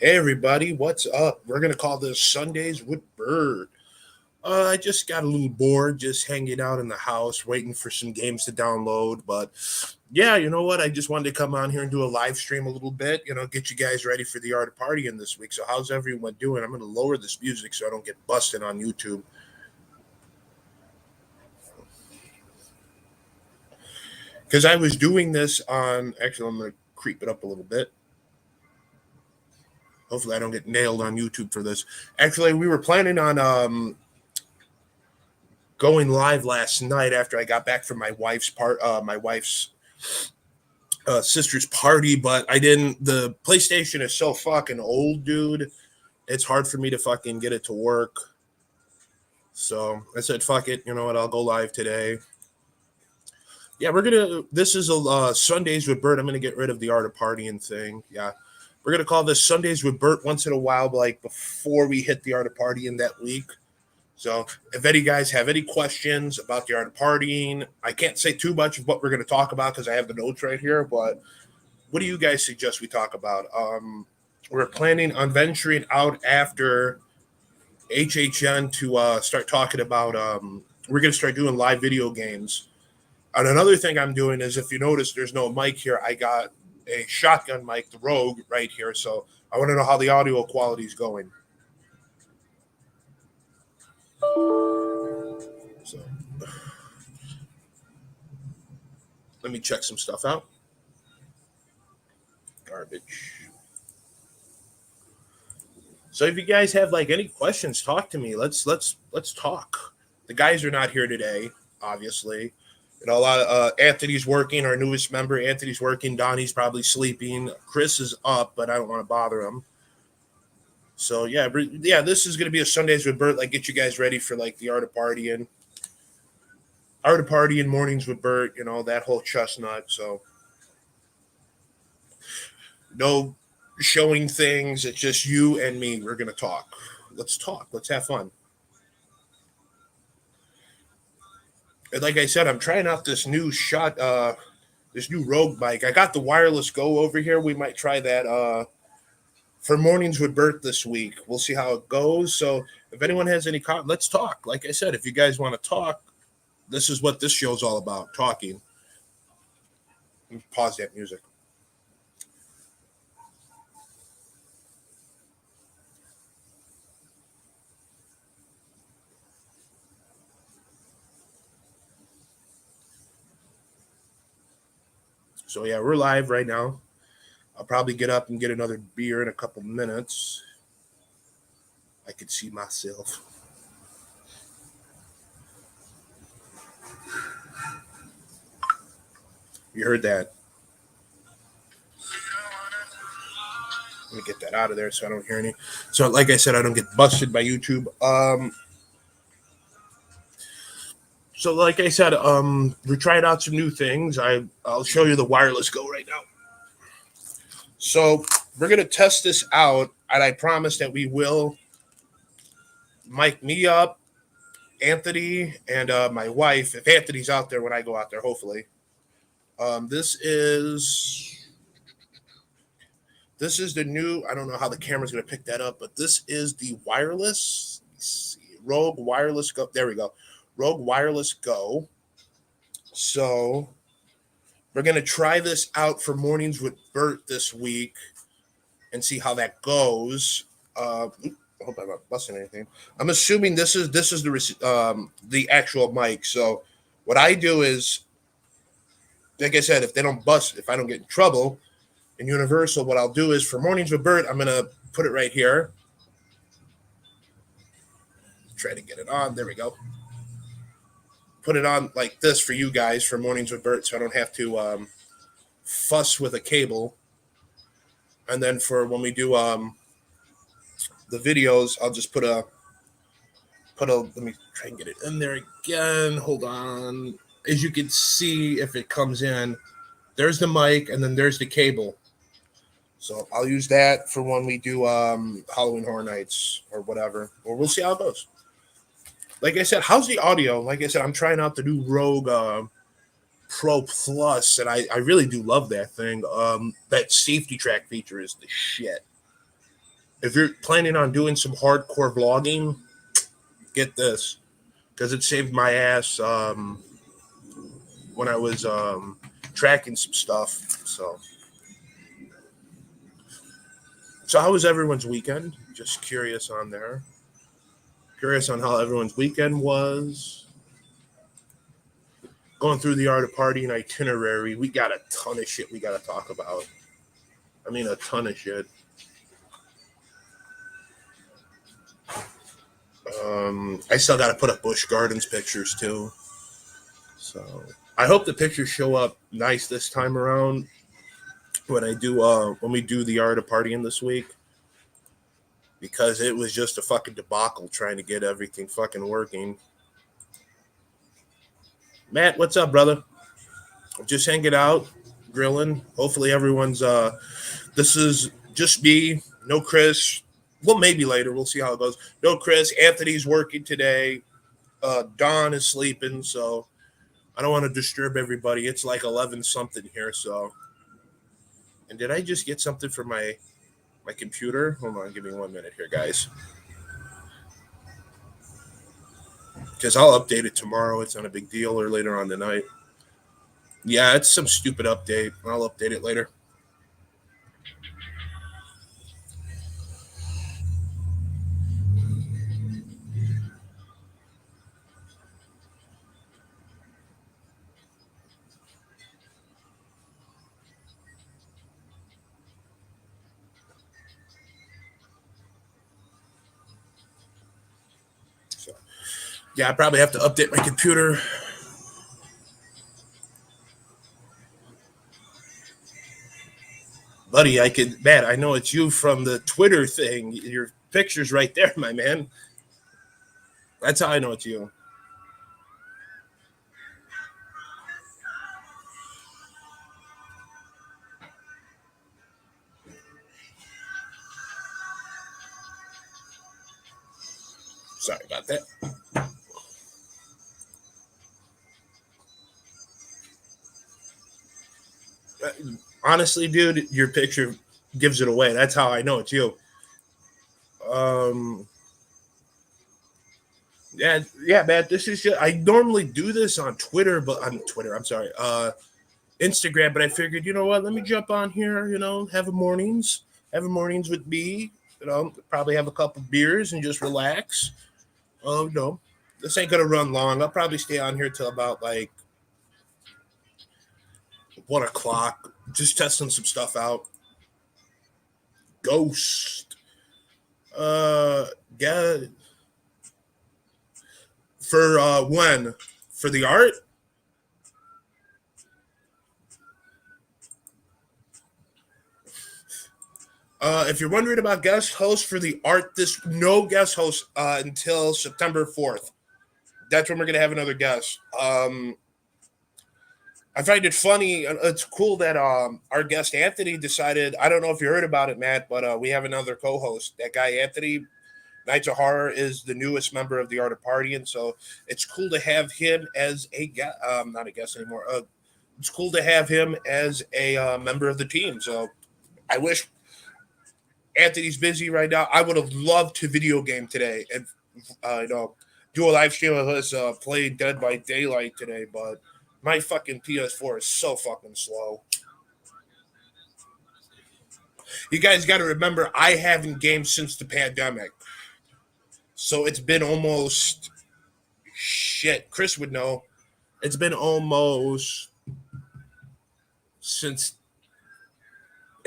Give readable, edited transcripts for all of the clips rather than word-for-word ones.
Hey everybody, what's up? We're gonna call this Sundays with Bird. I just got a little bored, just hanging out in the house, waiting for some games to download. But yeah, you know what? I just wanted to come on here and do a live stream a little bit. Get you guys ready for the art of partying this week. So how's everyone doing? I'm gonna lower this music so I don't get busted on YouTube because I was doing this on. Actually, I'm gonna creep it up a little bit. Hopefully, I don't get nailed on YouTube for this. Actually, we were planning on going live last night after I got back from my wife's sister's party, but I didn't. The PlayStation is so fucking old, dude. It's hard for me to fucking get it to work. So I said, "Fuck it." You know what? I'll go live today. Yeah, we're gonna. This is a Sundays with Bert. I'm gonna get rid of the art of partying thing. Yeah, we're gonna call this Sundays with Bert once in a while, like before we hit the art of partying that week. So if any guys have any questions about the art of partying, I can't say too much of what we're going to talk about because I have the notes right here. But what do you guys suggest we talk about? We're planning on venturing out after HHN to start talking about. We're going to start doing live video games. And another thing I'm doing is, if you notice, there's no mic here. I got a shotgun mic, the Rogue, right here. So I want to know how the audio quality is going. So let me check some stuff out. Garbage. So if you guys have like any questions, talk to me. Let's talk. The guys are not here today, obviously. A lot of Anthony's working, our newest member. Anthony's working. Donnie's probably sleeping. Chris is up, but I don't want to bother him. So yeah, this is gonna be a Sundays with Bert. Like, get you guys ready for like the art of partying, mornings with Bert. That whole chestnut. So no showing things. It's just you and me. We're gonna talk. Let's talk. Let's have fun. And like I said, I'm trying out this new Rogue bike. I got the wireless Go over here. We might try that for mornings with Bert this week. We'll see how it goes. So if anyone has any comments, let's talk. Like I said, if you guys want to talk, this is what this show's all about: talking. Pause that music. So yeah, we're live right now. I'll probably get up and get another beer in a couple minutes. I could see myself. You heard that? Let me get that out of there so I don't hear any. So, like I said, I don't get busted by YouTube. So, like I said, we're trying out some new things. I'll show you the wireless Go right now. So we're gonna test this out, and I promise that we will mic me up, Anthony, and my wife. If Anthony's out there when I go out there, hopefully. This is the new. I don't know how the camera's gonna pick that up, but this is the wireless. Let's see, Rogue Wireless Go. There we go. Rogue Wireless Go. So we're gonna try this out for mornings with Bert this week and see how that goes. I hope I'm not busting anything. I'm assuming this is the actual mic. So what I do is, like I said, if they don't bust, if I don't get in trouble in Universal, what I'll do is for mornings with Bert, I'm gonna put it right here. Try to get it on. There we go. Put it on like this for you guys for mornings with Bert, so I don't have to fuss with a cable. And then for when we do the videos, I'll just put a. Let me try and get it in there again. Hold on. As you can see, if it comes in, there's the mic, and then there's the cable. So I'll use that for when we do Halloween Horror Nights or whatever, or we'll see how it goes. Like I said, how's the audio? Like I said, I'm trying out the new Rogue Pro Plus, and I really do love that thing. That safety track feature is the shit. if you're planning on doing some hardcore vlogging, get this, because it saved my ass when I was tracking some stuff. So how was everyone's weekend? Just curious on there. Curious on how everyone's weekend was. Going through the art of partying itinerary, we got a ton of shit we got to talk about. I mean, a ton of shit. I still got to put up Busch Gardens pictures too. So I hope the pictures show up nice this time around when we do the art of partying this week, because it was just a fucking debacle trying to get everything fucking working. Matt, what's up, brother? Just hanging out, grilling. Hopefully everyone's this is just me, no Chris. Well, maybe later. We'll see how it goes. No Chris. Anthony's working today. Don is sleeping, so I don't want to disturb everybody. It's like 11 something here, so. And did I just get something from my computer? Hold on, give me 1 minute here, guys. Because I'll update it tomorrow. It's not a big deal, or later on tonight. Yeah, it's some stupid update. I'll update it later. So, yeah, I probably have to update my computer. Buddy, Matt, I know it's you from the Twitter thing. Your picture's right there, my man. That's how I know it's you. Sorry about that. Honestly, dude, your picture gives it away. That's how I know it's you. Um, yeah, man. This is just, I normally do this on Twitter, but on Twitter, I'm sorry, Instagram. But I figured, you know what? Let me jump on here. Have a mornings with me. Probably have a couple beers and just relax. Oh no, this ain't gonna run long. I'll probably stay on here till about like 1 o'clock, just testing some stuff out. Ghost. Uh, yeah. For when? For the art? If you're wondering about guest host for the art, this no guest host until September 4th. That's when we're gonna have another guest. I find it funny. It's cool that our guest Anthony decided. I don't know if you heard about it, Matt, but we have another co-host. That guy Anthony, Nights of Horror, is the newest member of the Art of Partying, so it's cool to have him as a guest. Not a guest anymore. It's cool to have him as a member of the team. So I wish Anthony's busy right now. I would have loved to video game today and do a live stream of us playing Dead by Daylight today, but my fucking PS4 is so fucking slow. You guys got to remember, I haven't gamed since the pandemic, so it's been almost shit. Chris would know. It's been almost since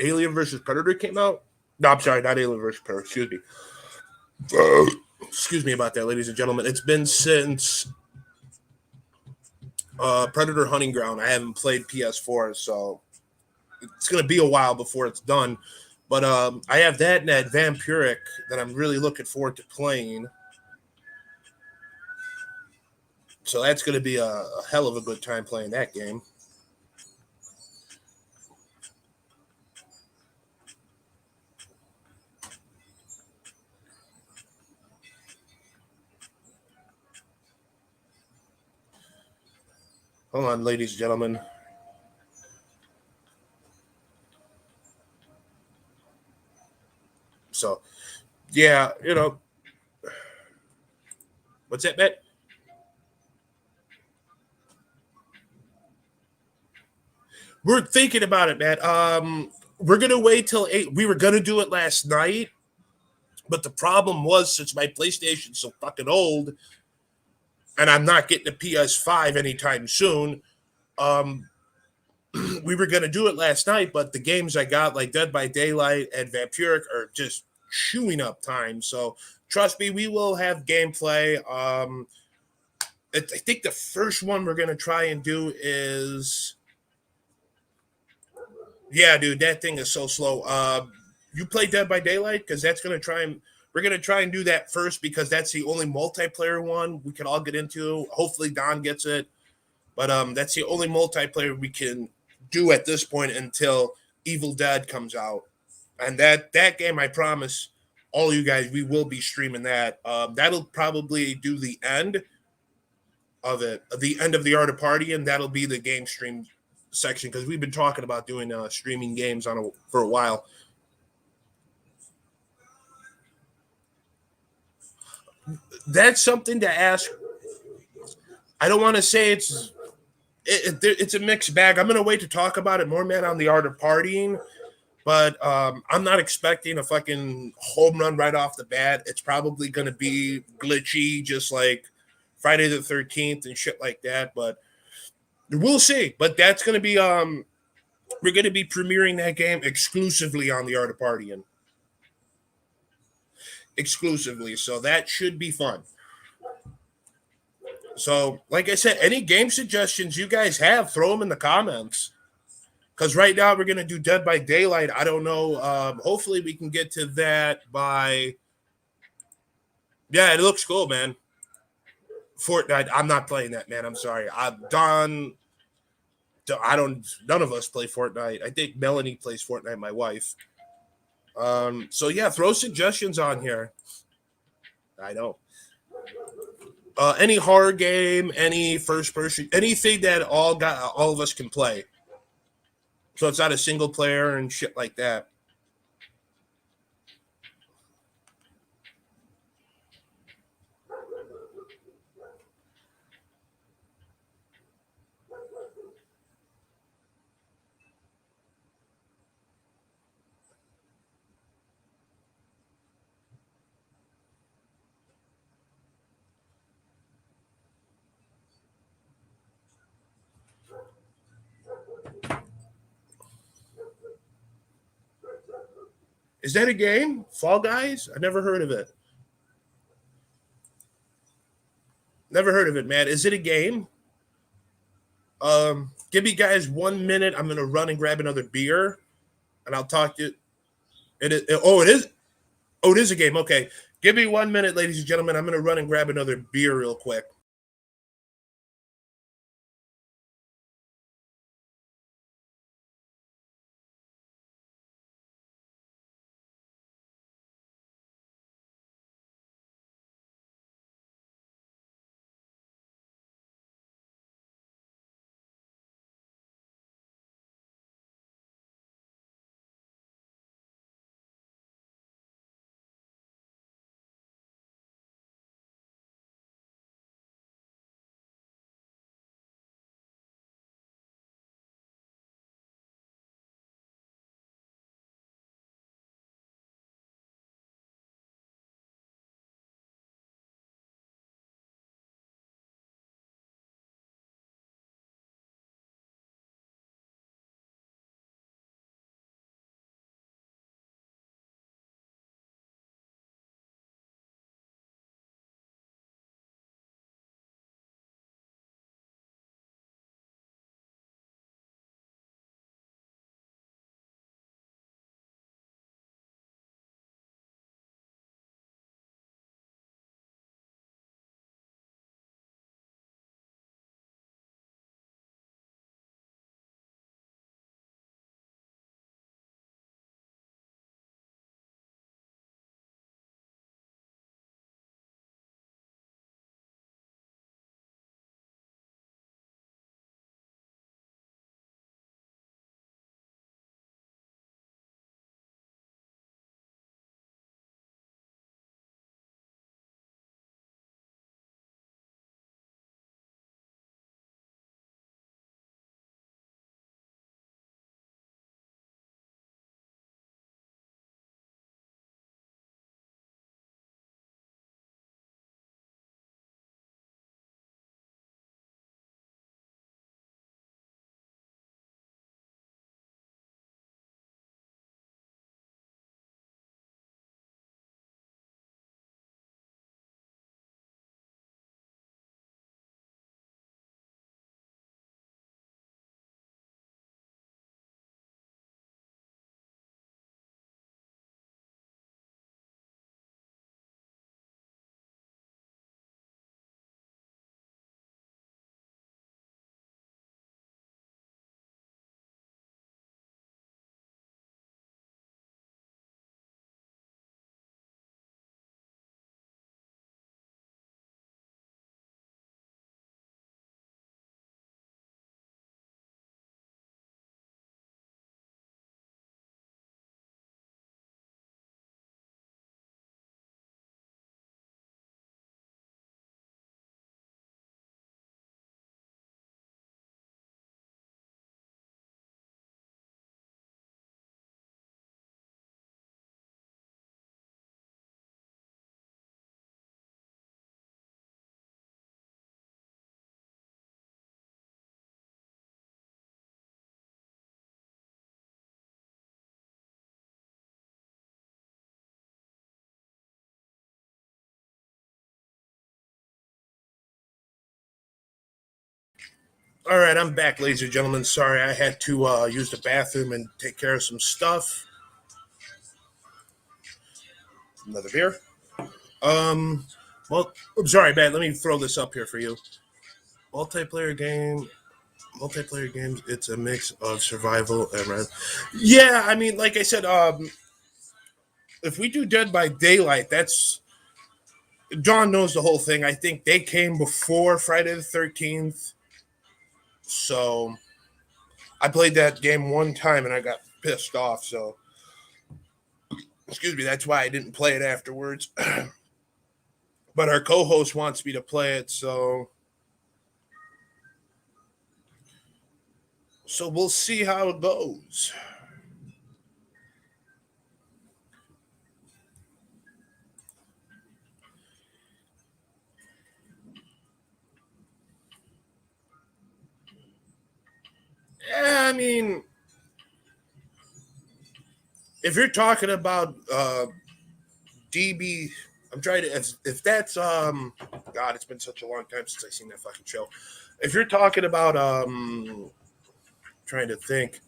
Alien versus Predator came out. No, I'm sorry, not Alien versus Predator. Excuse me. Excuse me about that, ladies and gentlemen. It's been since Predator Hunting Ground. I haven't played PS4, so it's going to be a while before it's done. But I have that and that Vampiric that I'm really looking forward to playing. So that's going to be a hell of a good time playing that game. Hold on, ladies and gentlemen. So yeah, what's that, bet? We're thinking about it, man. We're gonna wait till 8. We were gonna do it last night, but the problem was since my PlayStation's so fucking old, and I'm not getting a PS5 anytime soon. Um, we were gonna do it last night, but the games I got like Dead by Daylight and Vampiric are just chewing up time. So trust me, we will have gameplay. I think the first one we're gonna try and do is yeah, dude, that thing is so slow. You play Dead by Daylight because that's gonna try and we're gonna try and do that first because that's the only multiplayer one we can all get into. Hopefully Don gets it, but that's the only multiplayer we can do at this point until Evil Dead comes out. And that game, I promise all you guys, we will be streaming that. That'll probably do the end of it, the end of the Art of Party, and that'll be the game stream section because we've been talking about doing streaming games for a while. That's something to ask. I don't want to say it's a mixed bag. I'm gonna wait to talk about it more, man, on the Art of Partying. But I'm not expecting a fucking home run right off the bat. It's probably gonna be glitchy, just like Friday the 13th and shit like that. But we'll see. But that's gonna be we're gonna be premiering that game exclusively on the Art of Partying. Exclusively. So that should be fun. So, like I said, any game suggestions you guys have, throw them in the comments. Because right now we're gonna do Dead by Daylight. I don't know. Hopefully we can get to that by. Yeah, it looks cool, man. Fortnite. I'm not playing that, man. I'm sorry. I've done. I don't. None of us play Fortnite. I think Melanie plays Fortnite. My wife. So yeah, throw suggestions on here. I know. Any horror game, any first person, anything that all of us can play. So it's not a single player and shit like that. Is that a game? Fall Guys? I never heard of it. Never heard of it, man. Is it a game? Give me guys 1 minute. I'm gonna run and grab another beer, and I'll talk to you. It is. Oh, it is. Oh, it is a game. Okay, give me 1 minute, ladies and gentlemen. I'm gonna run and grab another beer real quick. All right, I'm back, ladies and gentlemen. Sorry, I had to use the bathroom and take care of some stuff. Another beer. Um, well, I'm sorry, man. Let me throw this up here for you. Multiplayer game, multiplayer games. It's a mix of survival and yeah. I mean, like I said, if we do Dead by Daylight, that's John knows the whole thing. I think they came before Friday the 13th, so I played that game one time and I got pissed off. So excuse me, that's why I didn't play it afterwards. But our co-host wants me to play it, so we'll see how it goes. Yeah, I mean, if you're talking about DB, I'm trying to if that's God, it's been such a long time since I seen that fucking show. If you're talking about trying to think,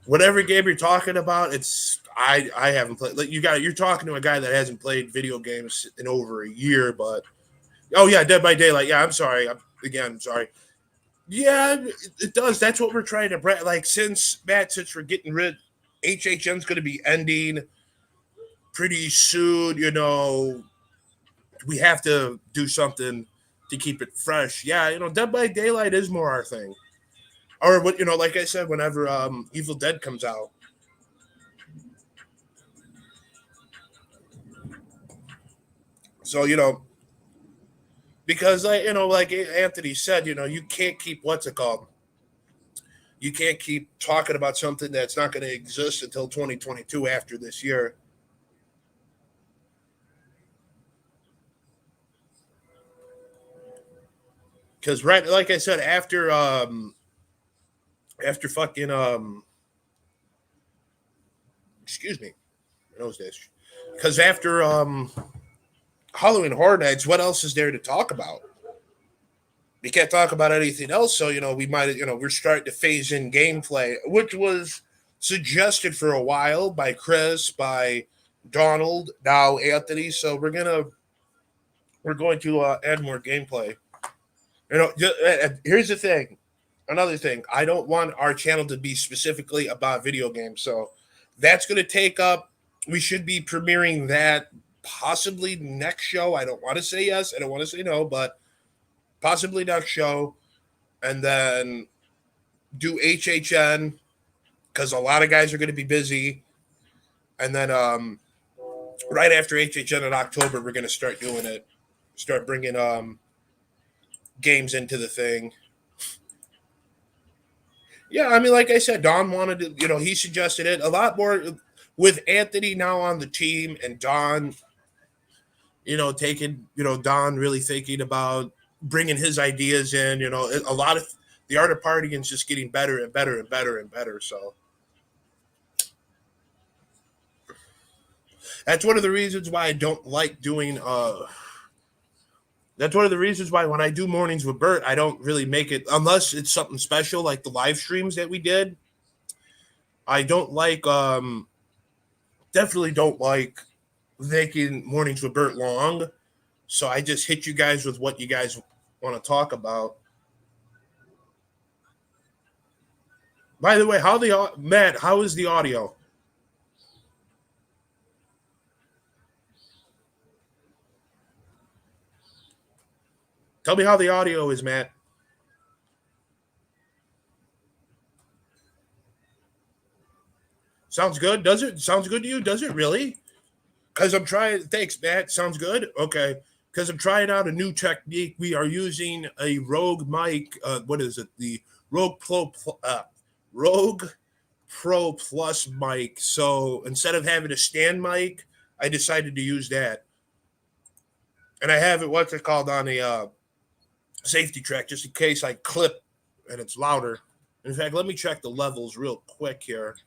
whatever game you're talking about, it's I haven't played. Like you're talking to a guy that hasn't played video games in over a year, but oh yeah, Dead by Daylight. Yeah, I'm sorry. I'm sorry. Yeah, it does. That's what we're trying to like. Since we're getting rid, HHN's going to be ending pretty soon. We have to do something to keep it fresh. Yeah, Dead by Daylight is more our thing. Or what like I said, whenever Evil Dead comes out. So because like Anthony said, you can't keep what's it called. You can't keep talking about something that's not going to exist until 2022 after this year. Because right, like I said, after fucking excuse me, those days. Because after Halloween Horror Nights, what else is there to talk about? We can't talk about anything else. So we might we're starting to phase in gameplay, which was suggested for a while by Chris, by Donald, now Anthony. So we're going to add more gameplay. Here's the thing. Another thing, I don't want our channel to be specifically about video games. So that's going to take up. We should be premiering that possibly next show. I don't want to say yes. I don't want to say no, but possibly next show, and then do HHN because a lot of guys are going to be busy, and then right after HHN in October, we're going to start doing it, start bringing games into the thing. Yeah, I mean, like I said, Don wanted to, he suggested it a lot more with Anthony now on the team and Don, taking, Don really thinking about bringing his ideas in, a lot of the art of partying is just getting better and better and better and better. So that's one of the reasons why I don't like doing, that's one of the reasons why when I do mornings with Bert, I don't really make it unless it's something special like the live streams that we did. I don't like definitely don't like making mornings with Bert long. So I just hit you guys with what you guys want to talk about. By the way, Matt, how is the audio? Tell me how the audio is, Matt. Sounds good. Does it? Sounds good to you? Does it really? Because I'm trying. Thanks, Matt. Sounds good. Okay. Because I'm trying out a new technique. We are using a Rogue mic. What is it? The Rogue Pro, Rogue Pro Plus mic. So instead of having a stand mic, I decided to use that. And I have it, what's it called, on a safety track just in case I clip and it's louder. In fact, let me check the levels real quick here.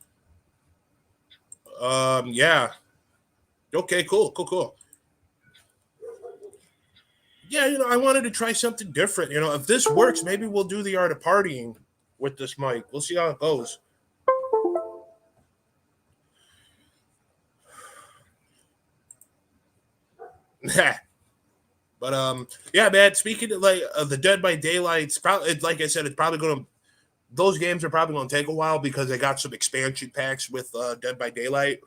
Yeah. Okay, cool. Yeah, I wanted to try something different. If this works, maybe we'll do the art of partying with this mic. We'll see how it goes. But yeah, man. Speaking of the Dead by Daylight's, probably like I said, it's probably gonna. Those games are probably gonna take a while because they got some expansion packs with Dead by Daylight.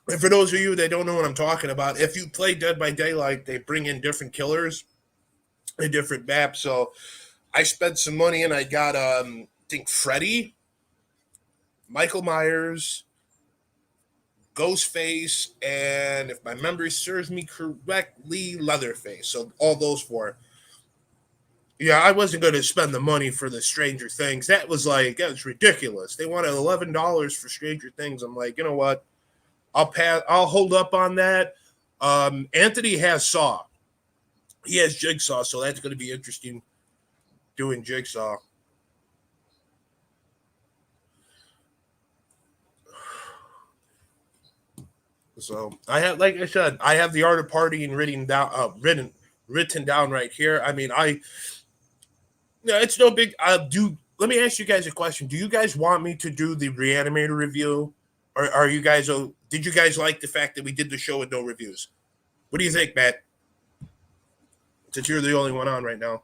And for those of you that don't know what I'm talking about, if you play Dead by Daylight, they bring in different killers, a different map. So I spent some money and I got I think Freddy, Michael Myers, Ghostface, and if my memory serves me correctly, Leatherface. So all those four. Yeah, I wasn't going to spend the money for the Stranger Things. That was ridiculous. They wanted $11 for Stranger Things. I'm like, you know what? I'll pass. I'll hold up on that. Anthony has Saw. He has Jigsaw, so that's going to be interesting doing Jigsaw. So I have, like I said, I have the art of partying written down right here. I mean, no, it's no big. Do Let me ask you guys a question. Do you guys want me to do the Reanimator review, or are you guys? Did you guys like the fact that we did the show with no reviews? What do you think, Matt? Since you're the only one on right now.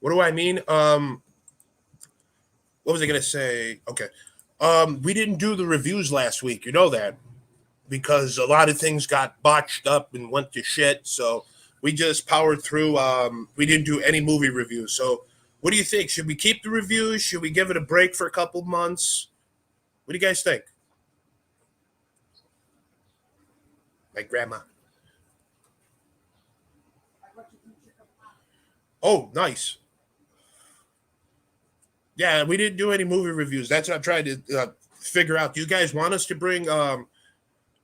What do I mean? What was I gonna say? Okay. We didn't do the reviews last week. You know that because a lot of things got botched up and went to shit. So we just powered through. We didn't do any movie reviews. So what do you think? Should we keep the reviews? Should we give it a break for a couple months? What do you guys think? My grandma. Oh, nice. Yeah, we didn't do any movie reviews. That's what I'm trying to figure out. Do you guys want us to bring?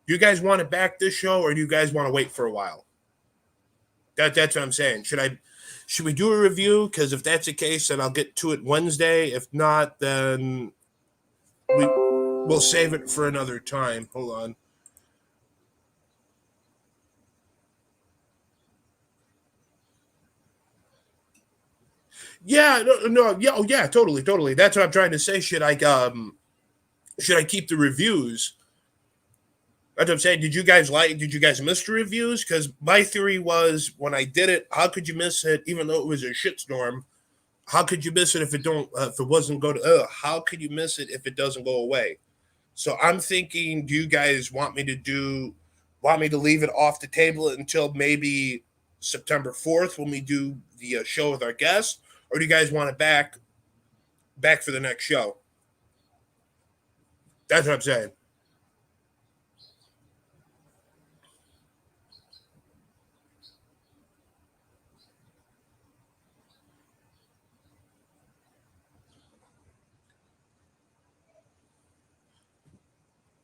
Do you guys want to back this show, or do you guys want to wait for a while? That's what I'm saying. Should we do a review? Because if that's the case, then I'll get to it Wednesday. If not, then we'll save it for another time. Hold on. Yeah, no, no, yeah, oh yeah, totally, totally. That's what I'm trying to say. Should I keep the reviews? That's what I'm saying. Did you guys miss the reviews? Because my theory was when I did it, how could you miss it? Even though it was a shitstorm, how could you miss it if it wasn't go to? How could you miss it if it doesn't go away? So I'm thinking, do you guys want me to leave it off the table until maybe September 4th when we do the show with our guest, or do you guys want it back for the next show? That's what I'm saying.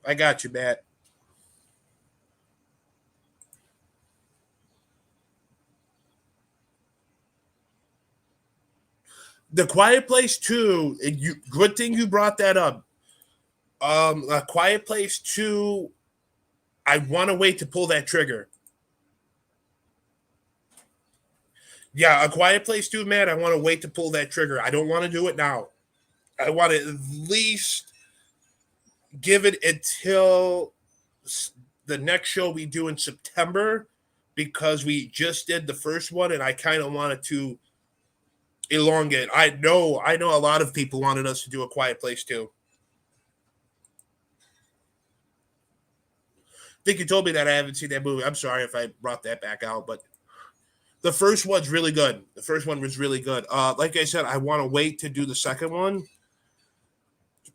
I got you, Matt. The Quiet Place 2, good thing you brought that up. A Quiet Place 2, I want to wait to pull that trigger. Yeah, A Quiet Place 2, man, I want to wait to pull that trigger. I don't want to do it now. I want to at least give it until the next show we do in September because we just did the first one and I kind of wanted to elongate. I know a lot of people wanted us to do A Quiet Place 2. I think you told me that I haven't seen that movie. I'm sorry if I brought that back out, but the first one's really good. The first one was really good. Like I said, I want to wait to do the second one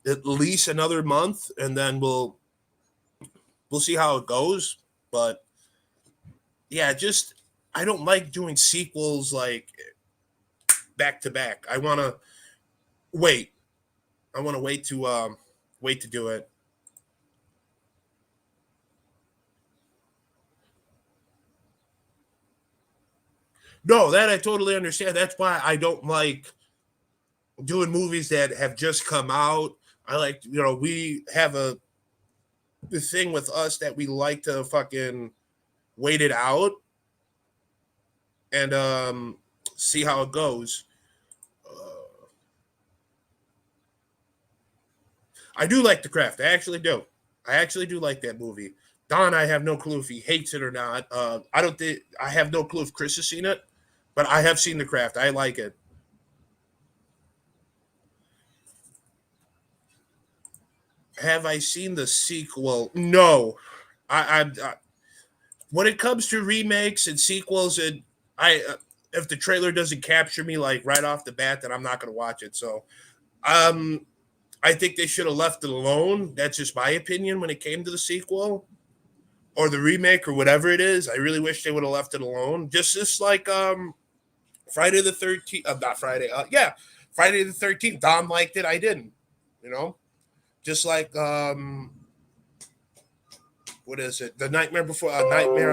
at least another month, and then we'll see how it goes. But yeah, just I don't like doing sequels like back to back. Wait. I want to wait to do it. No, that I totally understand. That's why I don't like doing movies that have just come out. I like, we have the thing with us that we like to fucking wait it out and see how it goes. I do like The Craft. I actually do. I actually do like that movie. Don, I have no clue if he hates it or not. I don't think I have no clue if Chris has seen it, but I have seen The Craft. I like it. Have I seen the sequel? No. I when it comes to remakes and sequels, and if the trailer doesn't capture me like right off the bat, then I'm not going to watch it. So, um, I think they should have left it alone. That's just my opinion when it came to the sequel or the remake or whatever it is. I really wish they would have left it alone. Just like Friday the 13th, not Friday. Yeah, Friday the 13th. Dom liked it. I didn't. You know, just like what is it? The Nightmare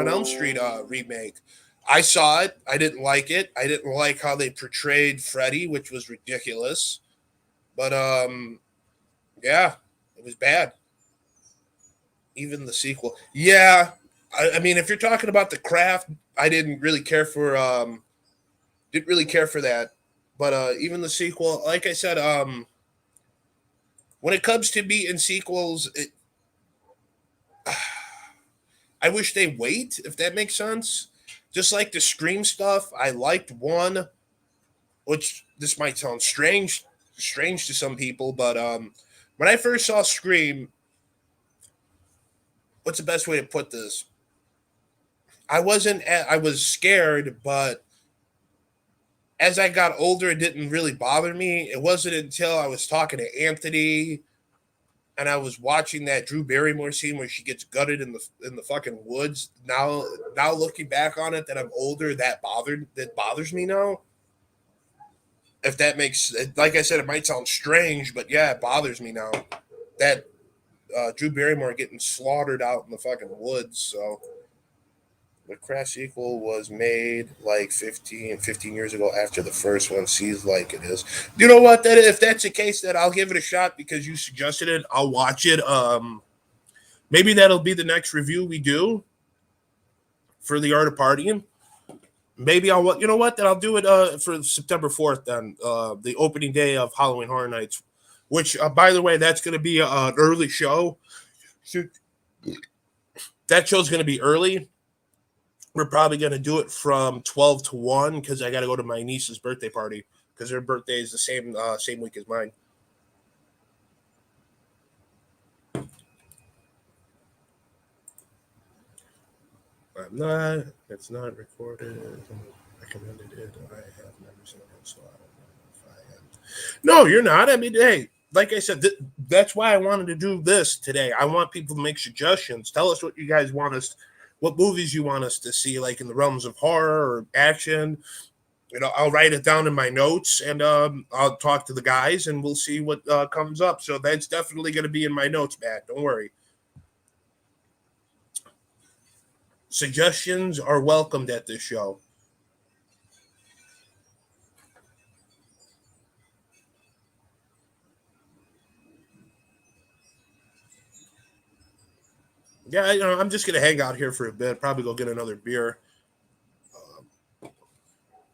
on Elm Street remake. I saw it. I didn't like it. I didn't like how they portrayed Freddy, which was ridiculous. But yeah, it was bad. Even the sequel. Yeah, I mean, if you're talking about The Craft, I didn't really care for that. But even the sequel, like I said, when it comes to me and sequels, I wish they wait, if that makes sense. Just like the Scream stuff, I liked one, which this might sound strange to some people, but when I first saw Scream, what's the best way to put this? I was scared, but as I got older, it didn't really bother me. It wasn't until I was talking to Anthony and I was watching that Drew Barrymore scene where she gets gutted in the fucking woods. Now looking back on it, that I'm older, that bothers me now. If that makes, like I said, it might sound strange, but yeah, it bothers me now. That Drew Barrymore getting slaughtered out in the fucking woods. So the Crash sequel was made like 15 years ago after the first one. Sees like it is. You know what? That if that's the case, then I'll give it a shot because you suggested it. I'll watch it. Maybe that'll be the next review we do for the Art of Partying. Maybe you know what? Then I'll do it for September 4th, then the opening day of Halloween Horror Nights, which, by the way, that's going to be an early show. That show's going to be early. We're probably going to do it from 12 to 1 because I got to go to my niece's birthday party because her birthday is the same week as mine. It's not recorded. I recommended it. I have never seen it, so I don't know if I am. No, you're not. I mean, hey, like I said, that's why I wanted to do this today. I want people to make suggestions. Tell us what you guys want us, what movies you want us to see, like in the realms of horror or action. I'll write it down in my notes and I'll talk to the guys and we'll see what comes up. So that's definitely going to be in my notes, Matt. Don't worry. Suggestions are welcomed at this show. Yeah, I'm just gonna hang out here for a bit. Probably go get another beer.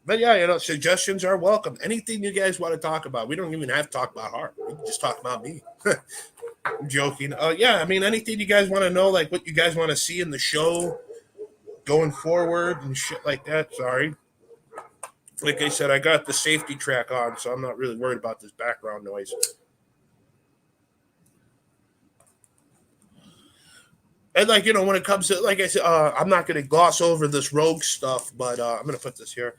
But yeah, suggestions are welcome. Anything you guys want to talk about, we don't even have to talk about heart. We can just talk about me. I'm joking. Yeah, I mean, anything you guys want to know, like what you guys want to see in the show going forward and shit like that. Sorry. Like I said, I got the safety track on, so I'm not really worried about this background noise. And when it comes to, like I said, I'm not going to gloss over this rogue stuff, but I'm going to put this here.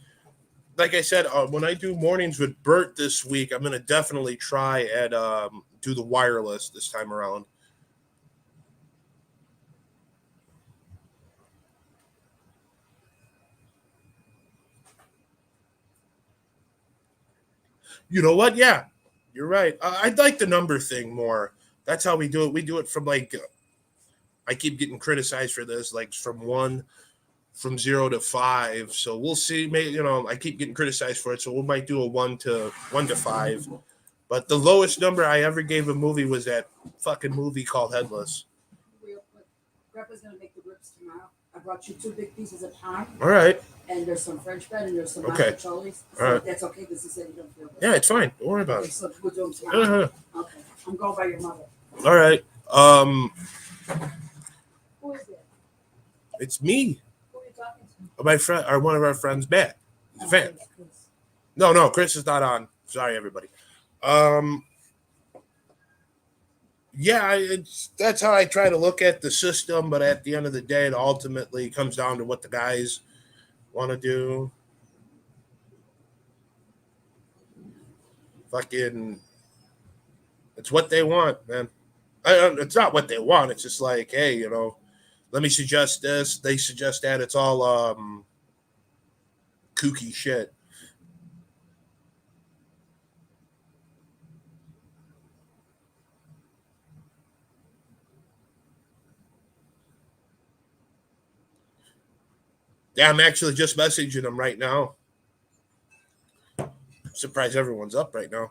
Like I said, when I do mornings with Bert this week, I'm going to definitely try and do the wireless this time around. You know what? Yeah, you're right. I'd like the number thing more. That's how we do it from I keep getting criticized for this, like from 1 from 0 to 5. So we'll see. Maybe, I keep getting criticized for it, so we might do a 1 to 5. But the lowest number I ever gave a movie was that fucking movie called Headless. Real quick, Grandpa's gonna make the ribs tomorrow. I brought you 2 big pieces of ham. All right. And there's some French bread and there's some Okay. macaroni. So all right. That's okay because he said you don't feel good. Yeah, it's fine. Don't worry about okay, it. So we'll do them tomorrow. Okay. I'm going by your mother. All right. Who is it? It's me. Who are you talking to? My friend, or one of our friends, Matt. He's a fan. No, Chris is not on. Sorry, everybody. Yeah, that's how I try to look at the system, but at the end of the day, it ultimately comes down to what the guys want to do. Fucking, it's what they want, man. It's not what they want. It's just like, hey, let me suggest this. They suggest that. It's all kooky shit. Yeah, I'm actually just messaging them right now. I'm surprised everyone's up right now.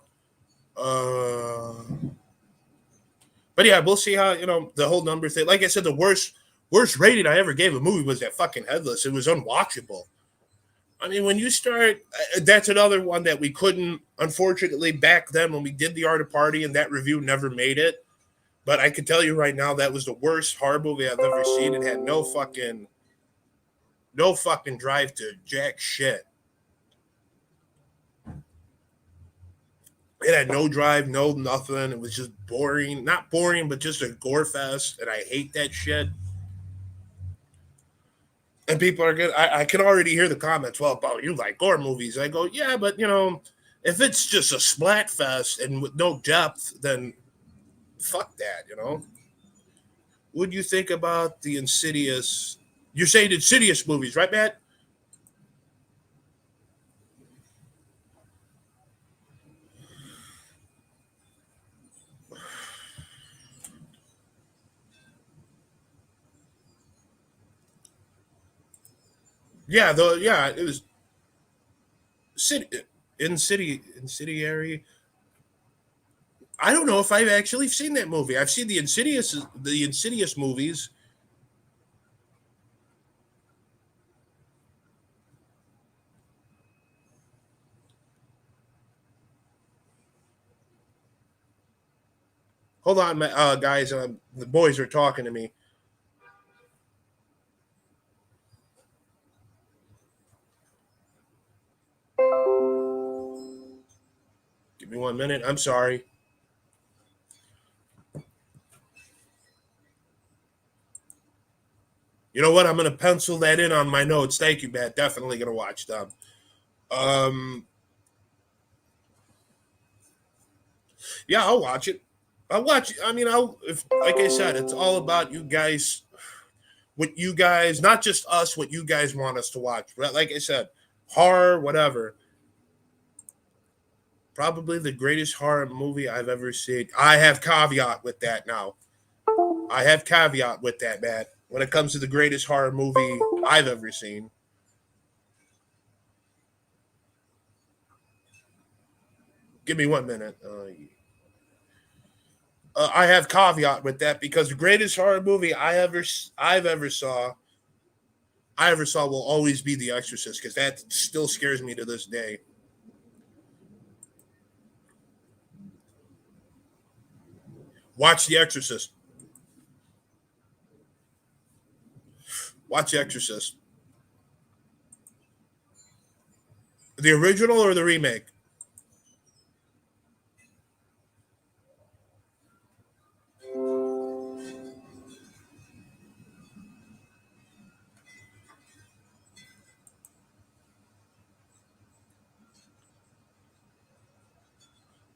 But yeah, we'll see how the whole number thing. Like I said, the worst rating I ever gave a movie was that fucking Headless. It was unwatchable. I mean, when you start, that's another one that we couldn't, unfortunately, back then when we did the Art of Party, and that review never made it. But I can tell you right now, that was the worst horror movie I've ever seen. It had no fucking drive to jack shit. It had no drive, no nothing. It was just boring. Not boring, but just a gore fest. And I hate that shit. And people are good. I can already hear the comments. Well, about you like gore movies. I go, yeah, but if it's just a splat fest and with no depth, then fuck that. What do you think about the Insidious? You're saying Insidious movies, right, Matt? Yeah, it was Incendiary. I don't know if I've actually seen that movie. I've seen the Insidious movies. Hold on, guys. The boys are talking to me. Give me 1 minute. I'm sorry. You know what? I'm going to pencil that in on my notes. Thank you, Matt. Definitely going to watch them. Yeah, I'll watch it. I'll watch it. I mean, like I said, it's all about you guys. What you guys, not just us, what you guys want us to watch. Like I said, horror, whatever. Probably the greatest horror movie I've ever seen. I have caveat with that now. I have caveat with that, Matt. When it comes to the greatest horror movie I've ever seen. Give me 1 minute. I have caveat with that because the greatest horror movie I ever saw will always be The Exorcist because that still scares me to this day. Watch The Exorcist. Watch The Exorcist. The original or the remake?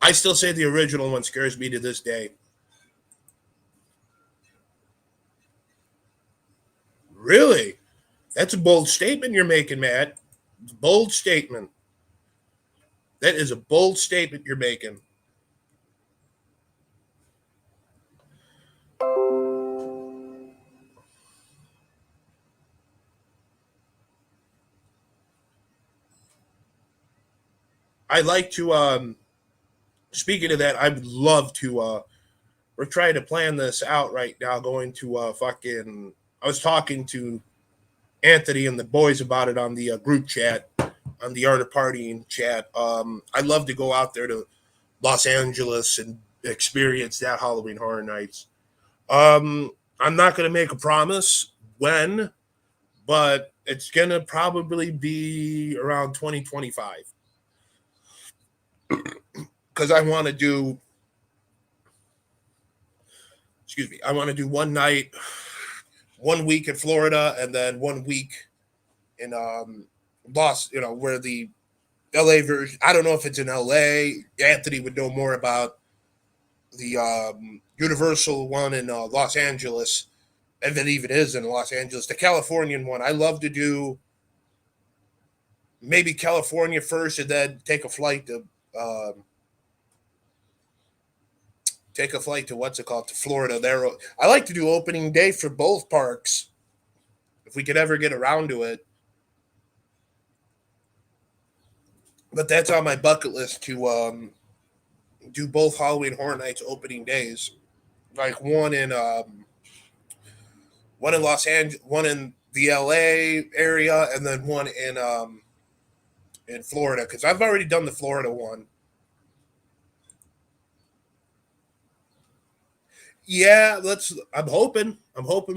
I still say the original one scares me to this day. Really? That's a bold statement you're making, Matt. Bold statement. That is a bold statement you're making. I like to. Speaking of that, I would love to. We're trying to plan this out right now. Going to fucking. I was talking to Anthony and the boys about it on the group chat, on the Art of Partying chat. I'd love to go out there to Los Angeles and experience that Halloween Horror Nights. I'm not going to make a promise when, but it's going to probably be around 2025 because I want to do, excuse me, I want to do one night, 1 week in Florida, and then 1 week in where the LA version. I don't know if it's in LA. Anthony would know more about the Universal one in Los Angeles, if it even is in Los Angeles. The Californian one, I love to do maybe California first, and then take a flight to what's it called, to Florida. There, I like to do opening day for both parks if we could ever get around to it. But that's on my bucket list to do both Halloween Horror Nights opening days, like one in Los Angeles, one in the LA area, and then one in Florida, because I've already done the Florida one. Yeah, let's. I'm hoping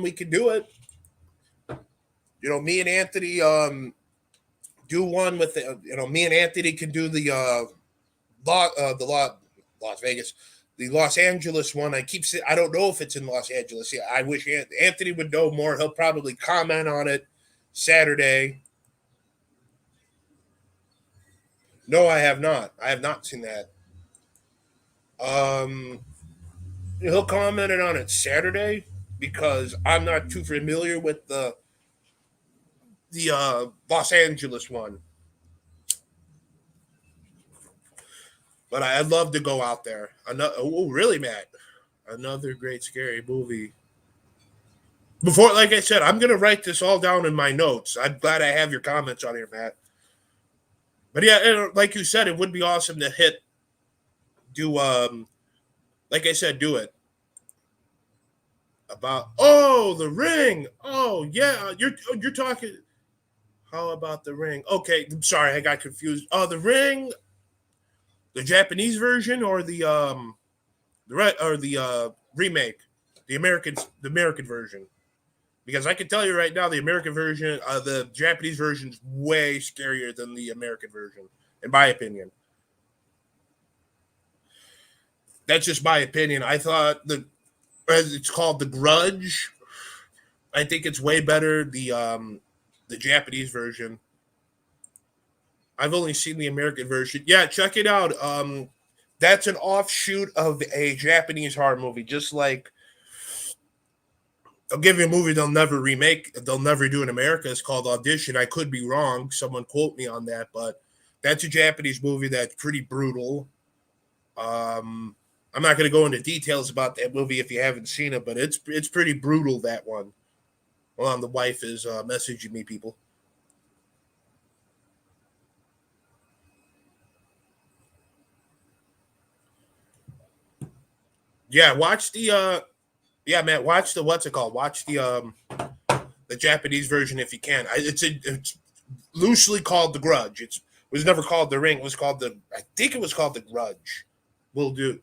we can do it. Me and Anthony do one with me and Anthony can do the Las Vegas, the Los Angeles one. I keep saying I don't know if it's in Los Angeles. Yeah, I wish Anthony would know more. He'll probably comment on it Saturday. No, I have not. I have not seen that. Um, he'll comment on it Saturday because I'm not too familiar with the Los Angeles one. But I'd love to go out there. Oh, really, Matt? Another great scary movie. Before, like I said, I'm gonna write this all down in my notes. I'm glad I have your comments on here, Matt. But yeah, like you said, it would be awesome to do like I said, do it about. Oh, the Ring. Oh yeah, you're talking. How about the Ring? Okay, I'm sorry, I got confused. Oh, the Ring, the Japanese version or the remake, the American version. Because I can tell you right now, the American version, the Japanese version is way scarier than the American version, in my opinion. That's just my opinion. I thought as it's called, The Grudge. I think it's way better the Japanese version. I've only seen the American version. Yeah, check it out. That's an offshoot of a Japanese horror movie, just like I'll give you a movie they'll never remake. They'll never do in America. It's called Audition. I could be wrong. Someone quote me on that, but that's a Japanese movie that's pretty brutal. I'm not going to go into details about that movie if you haven't seen it, but it's pretty brutal, that one. Hold on, the wife is messaging me, people. Yeah, watch yeah, Matt, watch the what's it called? Watch the Japanese version if you can. It's loosely called The Grudge. It was never called The Ring. It was called I think it was called The Grudge. We'll do.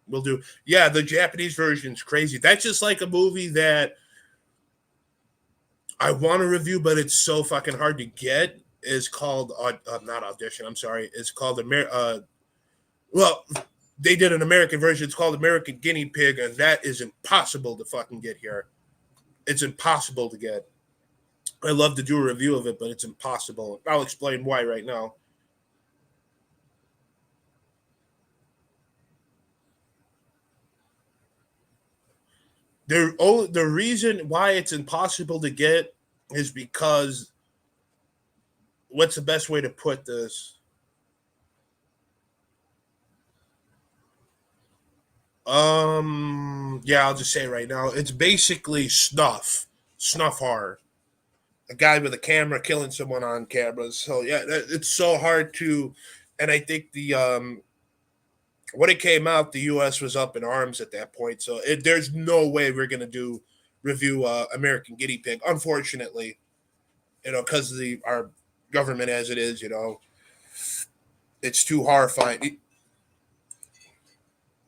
We'll do. Yeah, the Japanese version's crazy. That's just like a movie that I want to review, but it's so fucking hard to get. Is called not Audition. I'm sorry. It's called well, they did an American version. It's called American Guinea Pig, and that is impossible to fucking get here. It's impossible to get. I love to do a review of it, but it's impossible. I'll explain why right now. The reason why it's impossible to get is because what's the best way to put this? Yeah, I'll just say right now, it's basically snuff horror. A guy with a camera killing someone on camera. So yeah, it's so hard to And I think when it came out, the U.S. was up in arms at that point. So there's no way we're gonna review American Guinea Pig. Unfortunately, because of our government as it is, it's too horrifying.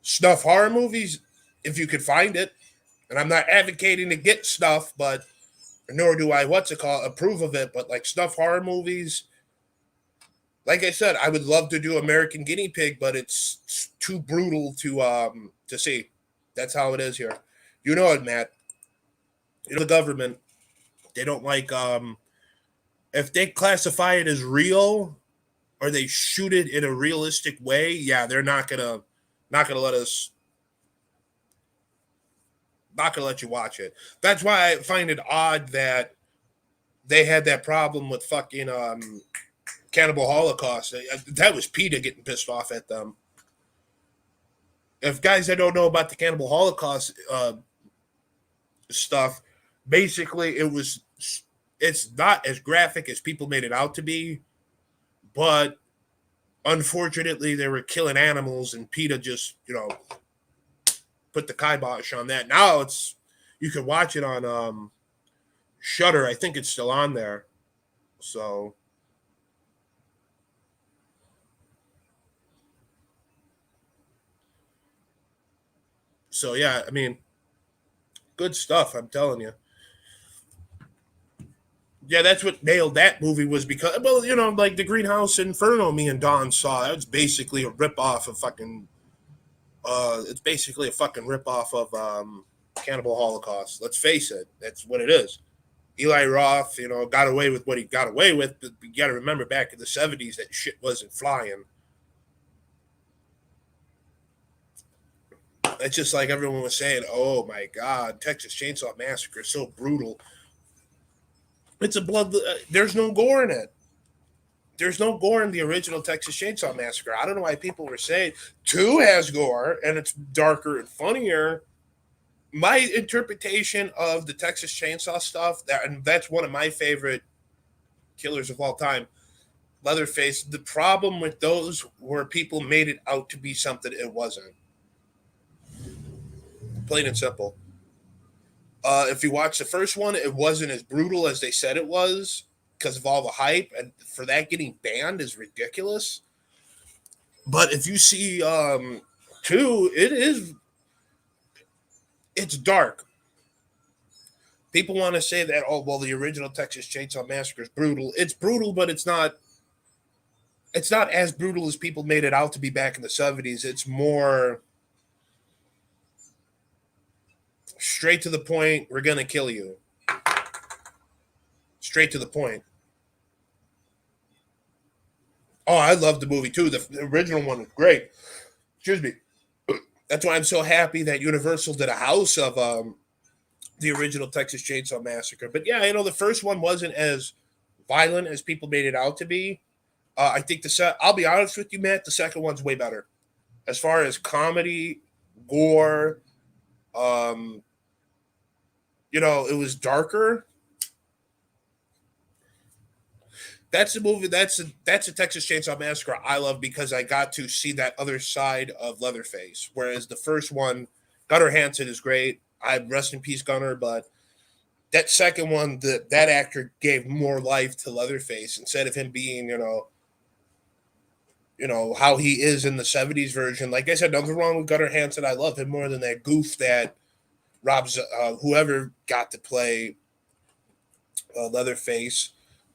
Snuff horror movies, if you could find it, and I'm not advocating to get snuff, but nor do I approve of it. But like snuff horror movies, like I said, I would love to do American Guinea Pig, but it's too brutal to see. That's how it is here. You know it, Matt. The government, they don't like if they classify it as real or they shoot it in a realistic way. Yeah, they're not gonna let us not gonna let you watch it. That's why I find it odd that they had that problem with fucking Cannibal Holocaust. That was PETA getting pissed off at them. If guys that don't know about the Cannibal Holocaust stuff, basically it's not as graphic as people made it out to be, but unfortunately they were killing animals and PETA just, put the kibosh on that. Now you can watch it on Shutter. I think it's still on there. So yeah, I mean, good stuff, I'm telling you. Yeah, that's what nailed that movie was because, well, like the Greenhouse Inferno me and Don saw, that was basically a ripoff of fucking it's basically a fucking ripoff of Cannibal Holocaust. Let's face it, that's what it is. Eli Roth, got away with what he got away with, but you got to remember back in the 70s that shit wasn't flying. It's just like everyone was saying, oh my God, Texas Chainsaw Massacre is so brutal. It's a blood. There's no gore in it. There's no gore in the original Texas Chainsaw Massacre. I don't know why people were saying 2 has gore and it's darker and funnier. My interpretation of the Texas Chainsaw stuff, and that's one of my favorite killers of all time, Leatherface. The problem with those were people made it out to be something it wasn't. Plain and simple. If you watch the first one, it wasn't as brutal as they said it was because of all the hype, and for that getting banned is ridiculous. But if you see 2, it's dark. People want to say that, oh well, the original Texas Chainsaw Massacre is brutal. It's brutal, but it's not as brutal as people made it out to be back in the 70s. It's more straight to the point. We're gonna kill you. Straight to the point. Oh, I love the movie too. The original one was great. Excuse me. That's why I'm so happy that Universal did a house of the original Texas Chainsaw Massacre. But yeah, the first one wasn't as violent as people made it out to be. I think I'll be honest with you, Matt, the second one's way better. As far as comedy, gore, it was darker. That's the movie. That's a Texas Chainsaw Massacre I love because I got to see that other side of Leatherface. Whereas the first one, Gunnar Hansen is great. I rest in peace, Gunnar. But that second one, that actor gave more life to Leatherface instead of him being, how he is in the 70s version. Like I said, nothing wrong with Gunnar Hansen. I love him more than that goof that Rob's whoever got to play Leatherface.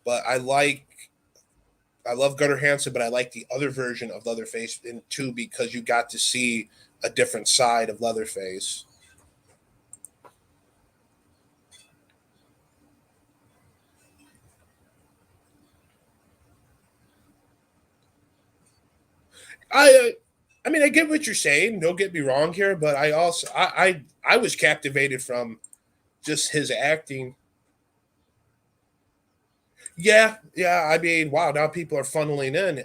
But I love Gunnar Hansen, but I like the other version of Leatherface in 2 because you got to see a different side of Leatherface. I mean, I get what you're saying. Don't get me wrong here, but I also I was captivated from just his acting. Yeah. I mean, wow. Now people are funneling in.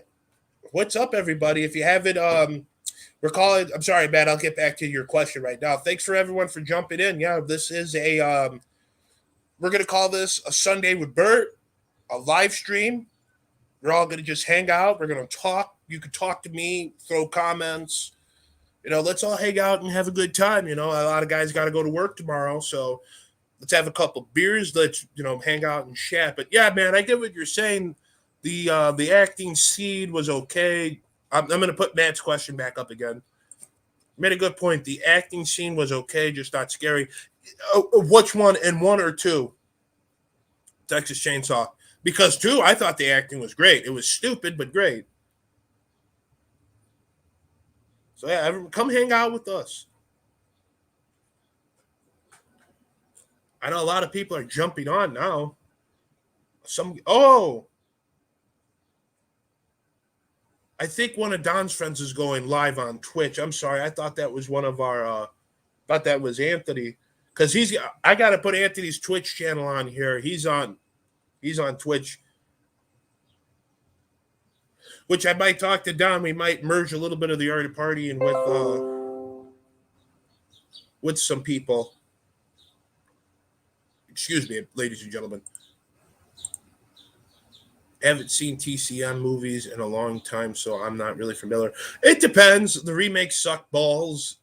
What's up, everybody? If you haven't recall, I'm sorry, Matt. I'll get back to your question right now. Thanks for everyone for jumping in. Yeah, this is we're gonna call this a Sunday with Bert, a live stream. We're all gonna just hang out. We're gonna talk You could talk to me, throw comments. Let's all hang out and have a good time. A lot of guys got to go to work tomorrow, so let's have a couple beers. Let's hang out and chat. But yeah, man, I get what you're saying. The acting scene was okay. I'm going to put Matt's question back up again. Made a good point. The acting scene was okay, just not scary. Which one? And one or two? Texas Chainsaw. Because two, I thought the acting was great. It was stupid, but great. So yeah, come hang out with us. I know a lot of people are jumping on now. I think one of Don's friends is going live on Twitch. I'm sorry, I thought that was one of our. Thought that was Anthony, because I got to put Anthony's Twitch channel on here. He's on Twitch, which I might talk to Don. We might merge a little bit of the art of partying with some people. Excuse me, ladies and gentlemen. Haven't seen TCM movies in a long time, so I'm not really familiar. It depends. The remakes suck balls.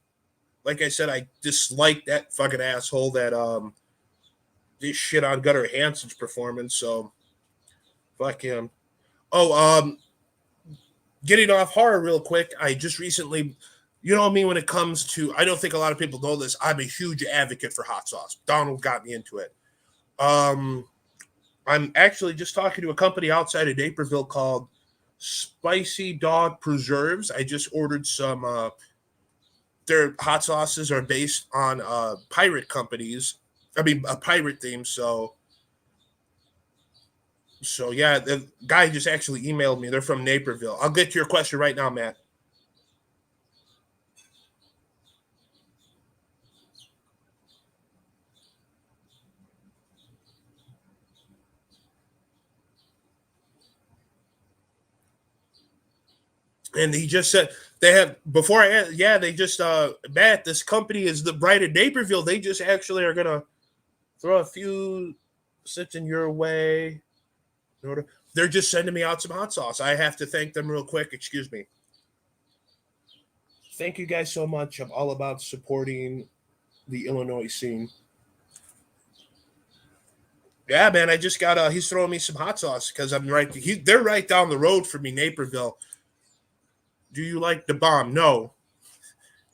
Like I said, I dislike that fucking asshole that this shit on Gunnar Hansen's performance. So fuck him. Getting off horror real quick. I just recently, me when it comes to, I don't think a lot of people know this. I'm a huge advocate for hot sauce. Donald got me into it. I'm actually just talking to a company outside of Naperville called Spicy Dog Preserves. I just ordered some. Their hot sauces are based on pirate companies. I mean, a pirate theme. So yeah, the guy just actually emailed me. They're from Naperville. I'll get to your question right now, Matt. And he just said they have before. They just Matt. This company is the Bright in Naperville. They just actually are gonna throw a few sits in your way. They're just sending me out some hot sauce. I have to thank them real quick. Excuse me. Thank you guys so much. I'm all about supporting the Illinois scene. Yeah, man. I just got he's throwing me some hot sauce because I'm right. They're right down the road from me, Naperville. Do you like the bomb? No.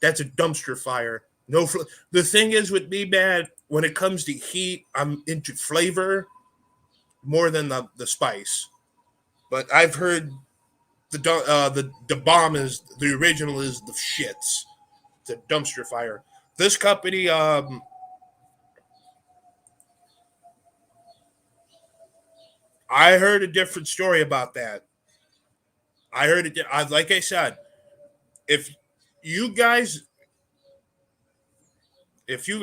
That's a dumpster fire. No, the thing is with me, man, when it comes to heat, I'm into flavor more than the spice. But I've heard the bomb is the original is the shits. It's a dumpster fire. This company, I heard a different story about that. I heard it. Like I said, if you guys,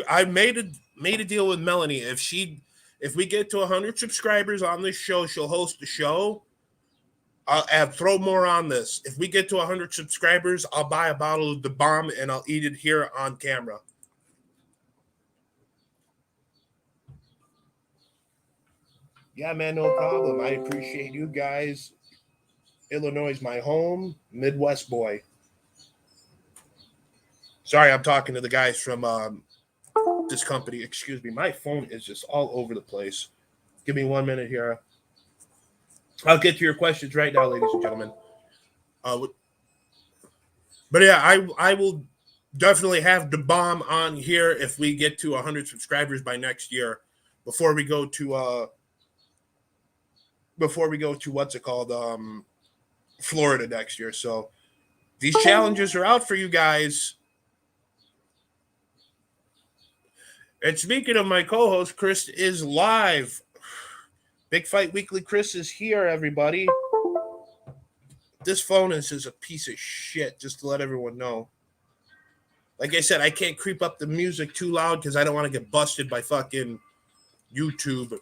I made a deal with Melanie. If we get to 100 subscribers on this show, she'll host the show. I'll throw more on this. If we get to 100 subscribers, I'll buy a bottle of the bomb and I'll eat it here on camera. Yeah, man, no problem. I appreciate you guys. Illinois is my home. Midwest boy. Sorry, I'm talking to the guys from this company. Excuse me. My phone is just all over the place. Give me 1 minute here. I'll get to your questions right now, ladies and gentlemen. But yeah, I will definitely have the bomb on here if we get to 100 subscribers by next year. Before we go to what's it called, Florida next year. So these challenges are out for you guys. And speaking of my co-host, Chris is live. Big Fight Weekly Chris is here, everybody. This phone is just a piece of shit, just to let everyone know. Like I said, I can't creep up the music too loud because I don't want to get busted by fucking YouTube.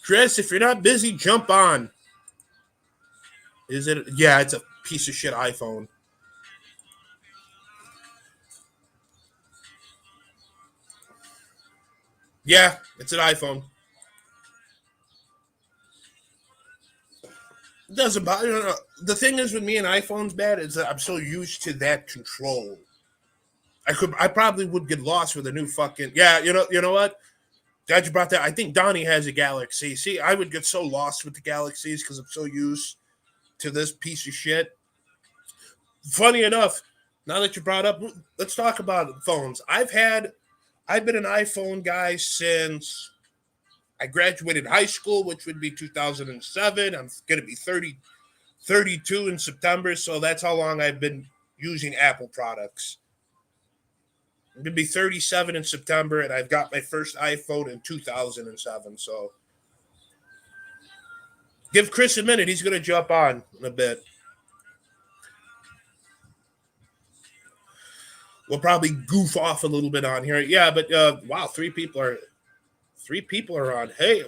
Chris, if you're not busy, jump on. Is it? Yeah, it's a piece of shit iPhone. Yeah, it's an iPhone. It doesn't bother. The thing is with me and iPhones, bad is that I'm so used to that control. I probably would get lost with a new fucking yeah. You know what? Glad you brought that. I think Donnie has a Galaxy. See, I would get so lost with the Galaxies because I'm so used to this piece of shit. Funny enough, now that you brought up, let's talk about phones. I've been an iPhone guy since I graduated high school, which would be 2007. I'm going to be 32 in September, so that's how long I've been using Apple products. I'm going to be 37 in September, and I've got my first iPhone in 2007. So give Chris a minute. He's going to jump on in a bit. We'll probably goof off a little bit on here. Yeah, but wow, three people are on. Hey,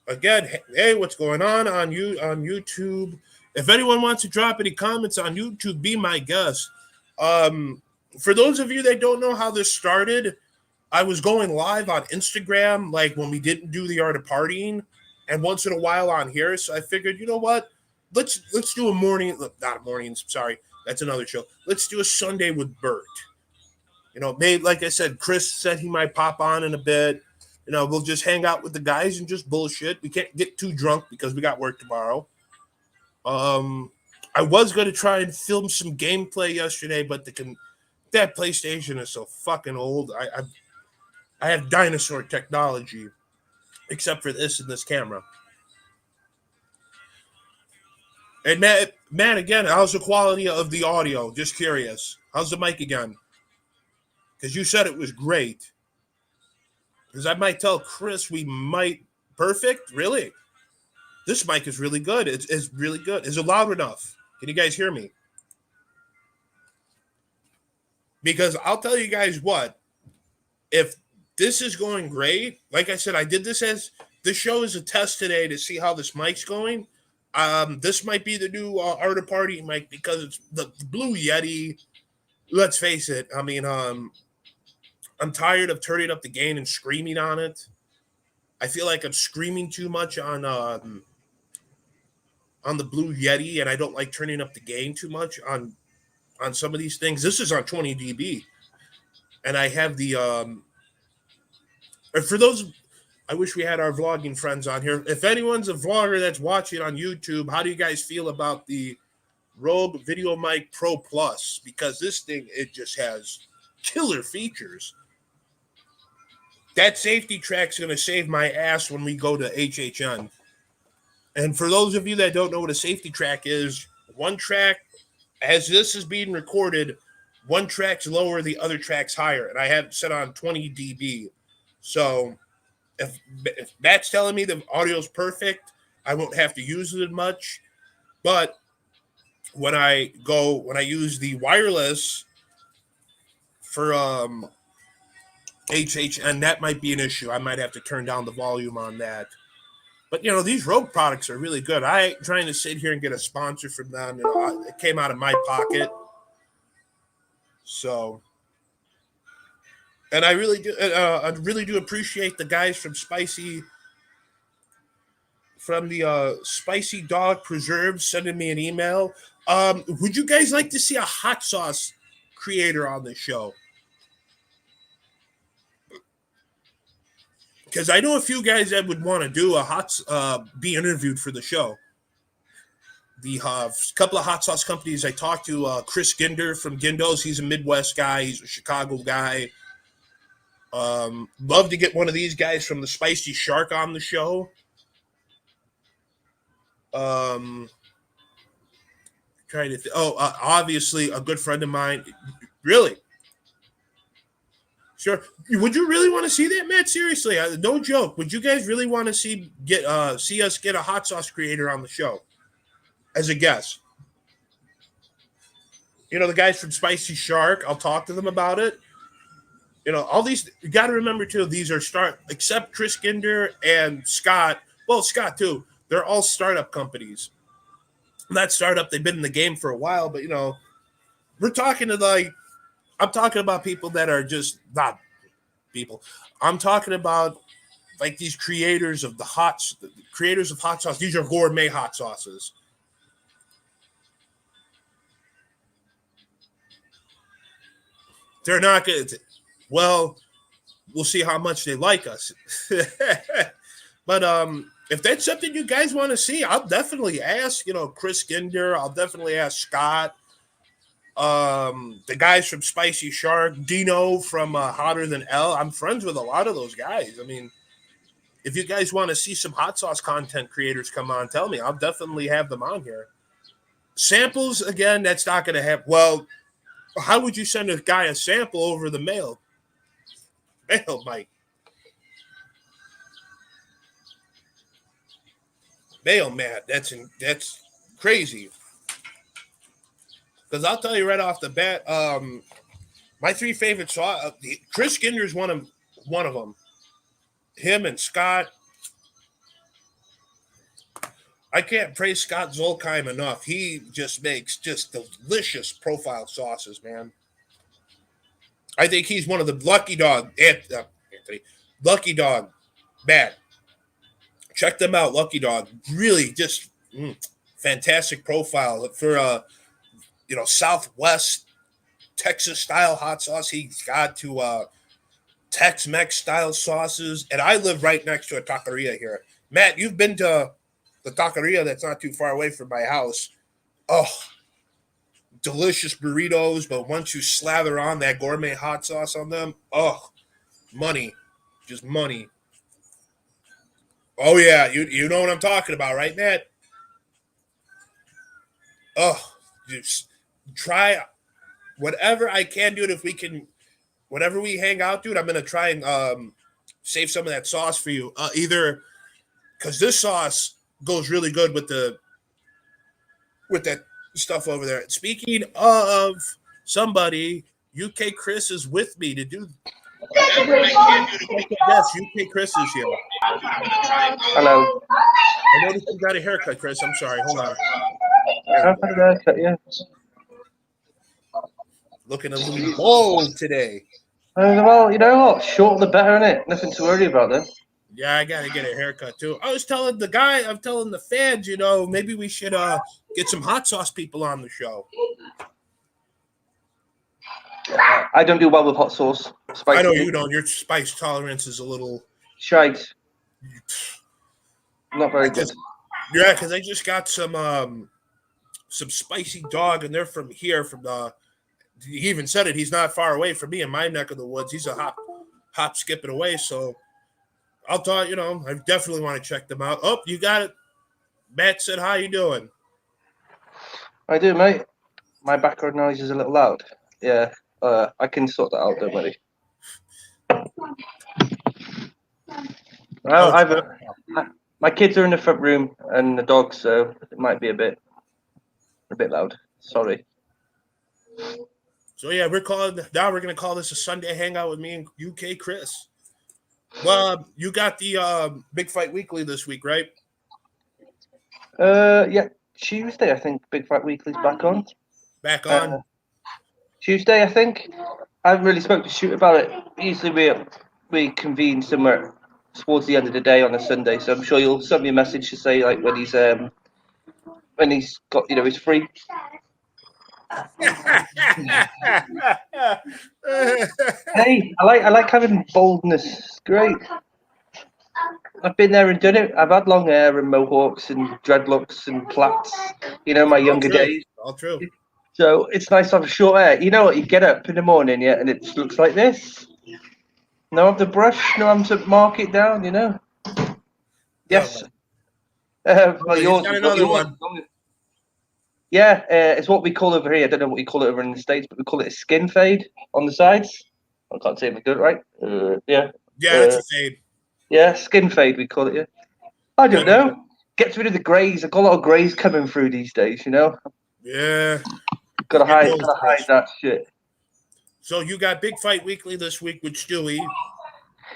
again, hey, what's going on YouTube? If anyone wants to drop any comments on YouTube, be my guest. For those of you that don't know how this started, I was going live on Instagram, like when we didn't do the art of partying, and once in a while on here. So I figured, you know what? Let's do a morning, not a morning. Sorry, that's another show. Let's do a Sunday with Bert. You know, maybe like I said, Chris said he might pop on in a bit. You know, we'll just hang out with the guys and just bullshit. We can't get too drunk because we got work tomorrow. I was going to try and film some gameplay yesterday, but that PlayStation is so fucking old. I have dinosaur technology, except for this and this camera. And Matt, again, how's the quality of the audio? Just curious. How's the mic again? Because you said it was great. Because I might tell Chris we might perfect. Really, this mic is really good. It's really good. Is it loud enough? Can you guys hear me? Because I'll tell you guys what, if this is going great, like I said, I did this show is a test today to see how this mic's going. This might be the new Art of Party mic because it's the Blue Yeti. Let's face it. I mean, I'm tired of turning up the gain and screaming on it. I feel like I'm screaming too much on the Blue Yeti, and I don't like turning up the gain too much on some of these things. This is on 20 dB, and I have the for those, I wish we had our vlogging friends on here. If anyone's a vlogger that's watching on YouTube, how do you guys feel about the Rogue Video Mic Pro Plus? Because this thing, it just has killer features. That safety track's going to save my ass when we go to HHN. And for those of you that don't know what a safety track is, one track, as this is being recorded, one track's lower, the other track's higher. And I have it set on 20 dB. So if that's telling me the audio's perfect, I won't have to use it much. But when I use the wireless for HHN, that might be an issue. I might have to turn down the volume on that. But, you know, these Rogue products are really good. I ain't trying to sit here and get a sponsor from them. You know, it came out of my pocket. So, and I really do appreciate the guys from the Spicy Dog Preserves sending me an email. Would you guys like to see a hot sauce creator on the show? Because I know a few guys that would want to do be interviewed for the show. The couple of hot sauce companies I talked to, Chris Ginder from Gindo's. He's a Midwest guy. He's a Chicago guy. Love to get one of these guys from the Spicy Shark on the show. Trying to obviously a good friend of mine. Really? Sure. Would you really want to see that, Matt? Seriously, no joke. Would you guys really want to see us get a hot sauce creator on the show as a guest? You know, the guys from Spicy Shark. I'll talk to them about it. You know, all these. You got to remember too. These are except Chris Ginder and Scott. Well, Scott too. They're all startup companies. Not startup. They've been in the game for a while, but you know, we're talking to I'm talking about people that are just not people. I'm talking about like these creators of hot sauce. These are gourmet hot sauces. They're not going to. Well, we'll see how much they like us. But if that's something you guys want to see, I'll definitely ask, Chris Ginder. I'll definitely ask Scott. The guys from Spicy Shark, Dino from Hotter Than L. I'm friends with a lot of those guys. I mean, if you guys want to see some hot sauce content creators come on, tell me. I'll definitely have them on here. Samples, again, that's not going to happen. Well, how would you send a guy a sample over the mail? Mike. Mail, man. That's crazy. Because I'll tell you right off the bat, my three favorite sauce. Chris Ginder's one of them. Him and Scott. I can't praise Scott Zolkheim enough. He just makes just delicious profile sauces, man. I think he's one of the Lucky Dog, Anthony, Lucky Dog, man. Check them out, Lucky Dog. Really, just fantastic profile for Southwest Texas style hot sauce. He's got to Tex-Mex style sauces, and I live right next to a taqueria here. Matt, you've been to the taqueria that's not too far away from my house. Oh, delicious burritos, but once you slather on that gourmet hot sauce on them, oh, money, just money. Oh yeah, you know what I'm talking about, right, Matt? Oh, just try whatever I can, dude. If we can, whenever we hang out, dude, I'm gonna try and save some of that sauce for you. Either because this sauce goes really good with that stuff over there. Speaking of somebody, UK Chris is with me to do whatever I can do to make it best. UK Chris is here. Hello. I noticed you got a haircut, Chris. I'm sorry. Hold on. I've had a haircut, yeah. Looking a little bold today. Well, you know what? Shorter the better, innit? Nothing to worry about then. Yeah, I gotta get a haircut too. I'm telling the fans, maybe we should get some hot sauce people on the show. I don't do well with hot sauce. Spicy. I know you don't. Your spice tolerance is a little shite. Not very good. Yeah, because I just got some spicy dog, and they're from here. He even said it. He's not far away from me in my neck of the woods. He's a hop skipping away. So I'll talk. I definitely want to check them out. Oh, you got it. Matt said, "How you doing?" I do, mate. My background noise is a little loud. Yeah, I can sort that out. Don't worry. Well, my kids are in the front room and the dog, so it might be a bit loud. Sorry. So yeah, we're gonna call this a Sunday hangout with me and UK Chris. Well, you got the Big Fight Weekly this week, right? Yeah, Tuesday I think Big Fight Weekly's back on. Back on Tuesday, I think. I haven't really spoken to Shoot about it. Usually we convene somewhere towards the end of the day on a Sunday, so I'm sure you'll send me a message to say like when he's got he's free. Hey, I like having boldness. It's great. I've been there and done it. I've had long hair and mohawks and dreadlocks and plaits. My younger days. All true. So it's nice to have short hair. You know what? You get up in the morning, yeah, and it looks like this. No have to brush, no have to mark it down. Yes. Well, yours. Got another one. Yeah, it's what we call over here. I don't know what you call it over in the States, but we call it a skin fade on the sides. I can't say if I good, right? Yeah. Yeah, it's a fade. Yeah, skin fade, we call it, yeah. I don't know. Gets rid of the greys. I've got a lot of greys coming through these days, Yeah. Gotta hide that shit. So you got Big Fight Weekly this week with Stewie.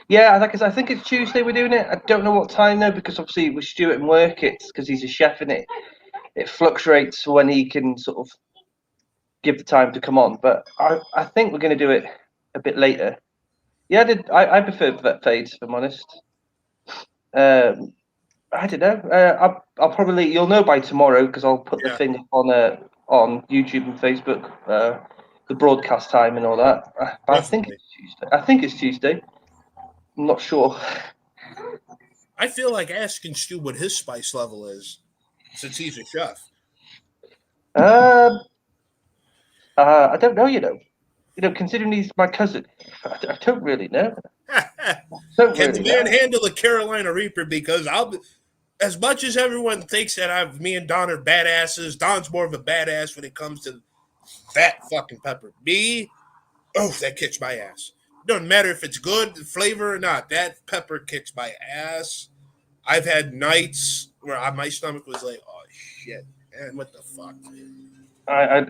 Yeah, I think it's Tuesday we're doing it. I don't know what time though, because obviously with Stuart and work, it's because he's a chef in it. It fluctuates when he can sort of give the time to come on. But I think we're going to do it a bit later. Yeah, I prefer vet fades, if I'm honest. I don't know. I'll you'll know by tomorrow because I'll put the thing on YouTube and Facebook. the broadcast time and all that. But I think Definitely. it's Tuesday. I think it's Tuesday. I'm not sure. I feel like asking Stu what his spice level is, since he's a chef. Um, I don't know. Considering he's my cousin, I don't really know. Don't Can the really man know. handle the Carolina Reaper? Because as much as everyone thinks that me and Don are badasses, Don's more of a badass when it comes to that fucking pepper. Me, that kicks my ass. Doesn't matter if it's good flavor or not. That pepper kicks my ass. I've had nights where my stomach was like, oh shit, man, what the fuck?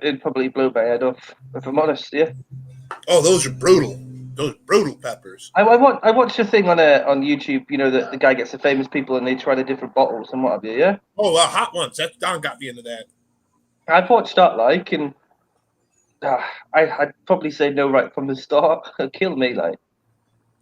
It'd probably blow my head off if I'm honest. Yeah. Oh, those are brutal. Those brutal peppers. I watched a thing on YouTube. The guy gets the famous people and they try the different bottles and what have you. Yeah. Oh, hot ones. That Don got me into that. I've watched that and I'd probably say no right from the start. It'll kill me like.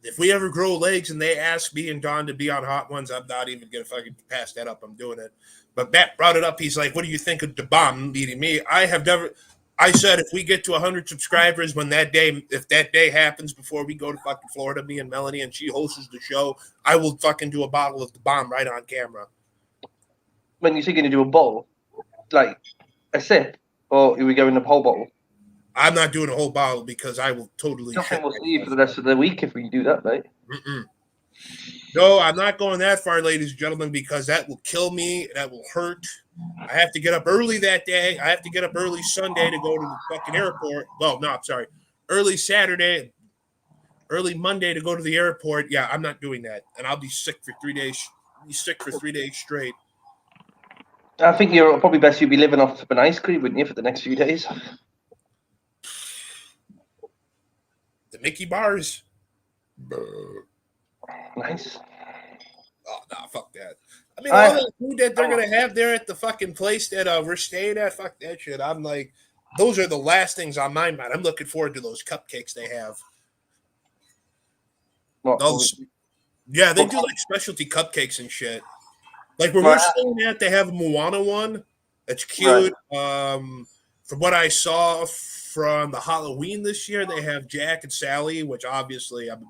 If we ever grow legs and they ask me and Don to be on hot ones, I'm not even gonna fucking pass that up. I'm doing it. But Matt brought it up. He's like, "What do you think of the bomb beating me?" I have never. I said if we get to 100 subscribers if that day happens before we go to fucking Florida, me and Melanie, and she hosts the show, I will fucking do a bottle of the bomb right on camera. When you say you're gonna do a bottle, like a sip, or are we going the whole bottle? I'm not doing a whole bottle because I will totally. Nothing will see you for the rest of the week if we do that, mate. Mm-mm. No, I'm not going that far, ladies and gentlemen, because that will kill me. That will hurt. I have to get up early that day. I have to get up early Sunday to go to the fucking airport. Well, no, I'm sorry. Early Saturday, early Monday to go to the airport. Yeah, I'm not doing that. And I'll be sick for 3 days. Be sick for 3 days straight. I think you're probably best you'd be living off an ice cream, wouldn't you, for the next few days? The Mickey bars. Nice. Oh, no, fuck that. I mean, all the food that they're going to have there at the fucking place that we're staying at, fuck that shit. I'm like, those are the last things on my mind. I'm looking forward to those cupcakes they have. Yeah, they do like specialty cupcakes and shit. Like where we're staying at, they have a Moana one. That's cute. Right. From what I saw from the Halloween this year, they have Jack and Sally, which obviously I'm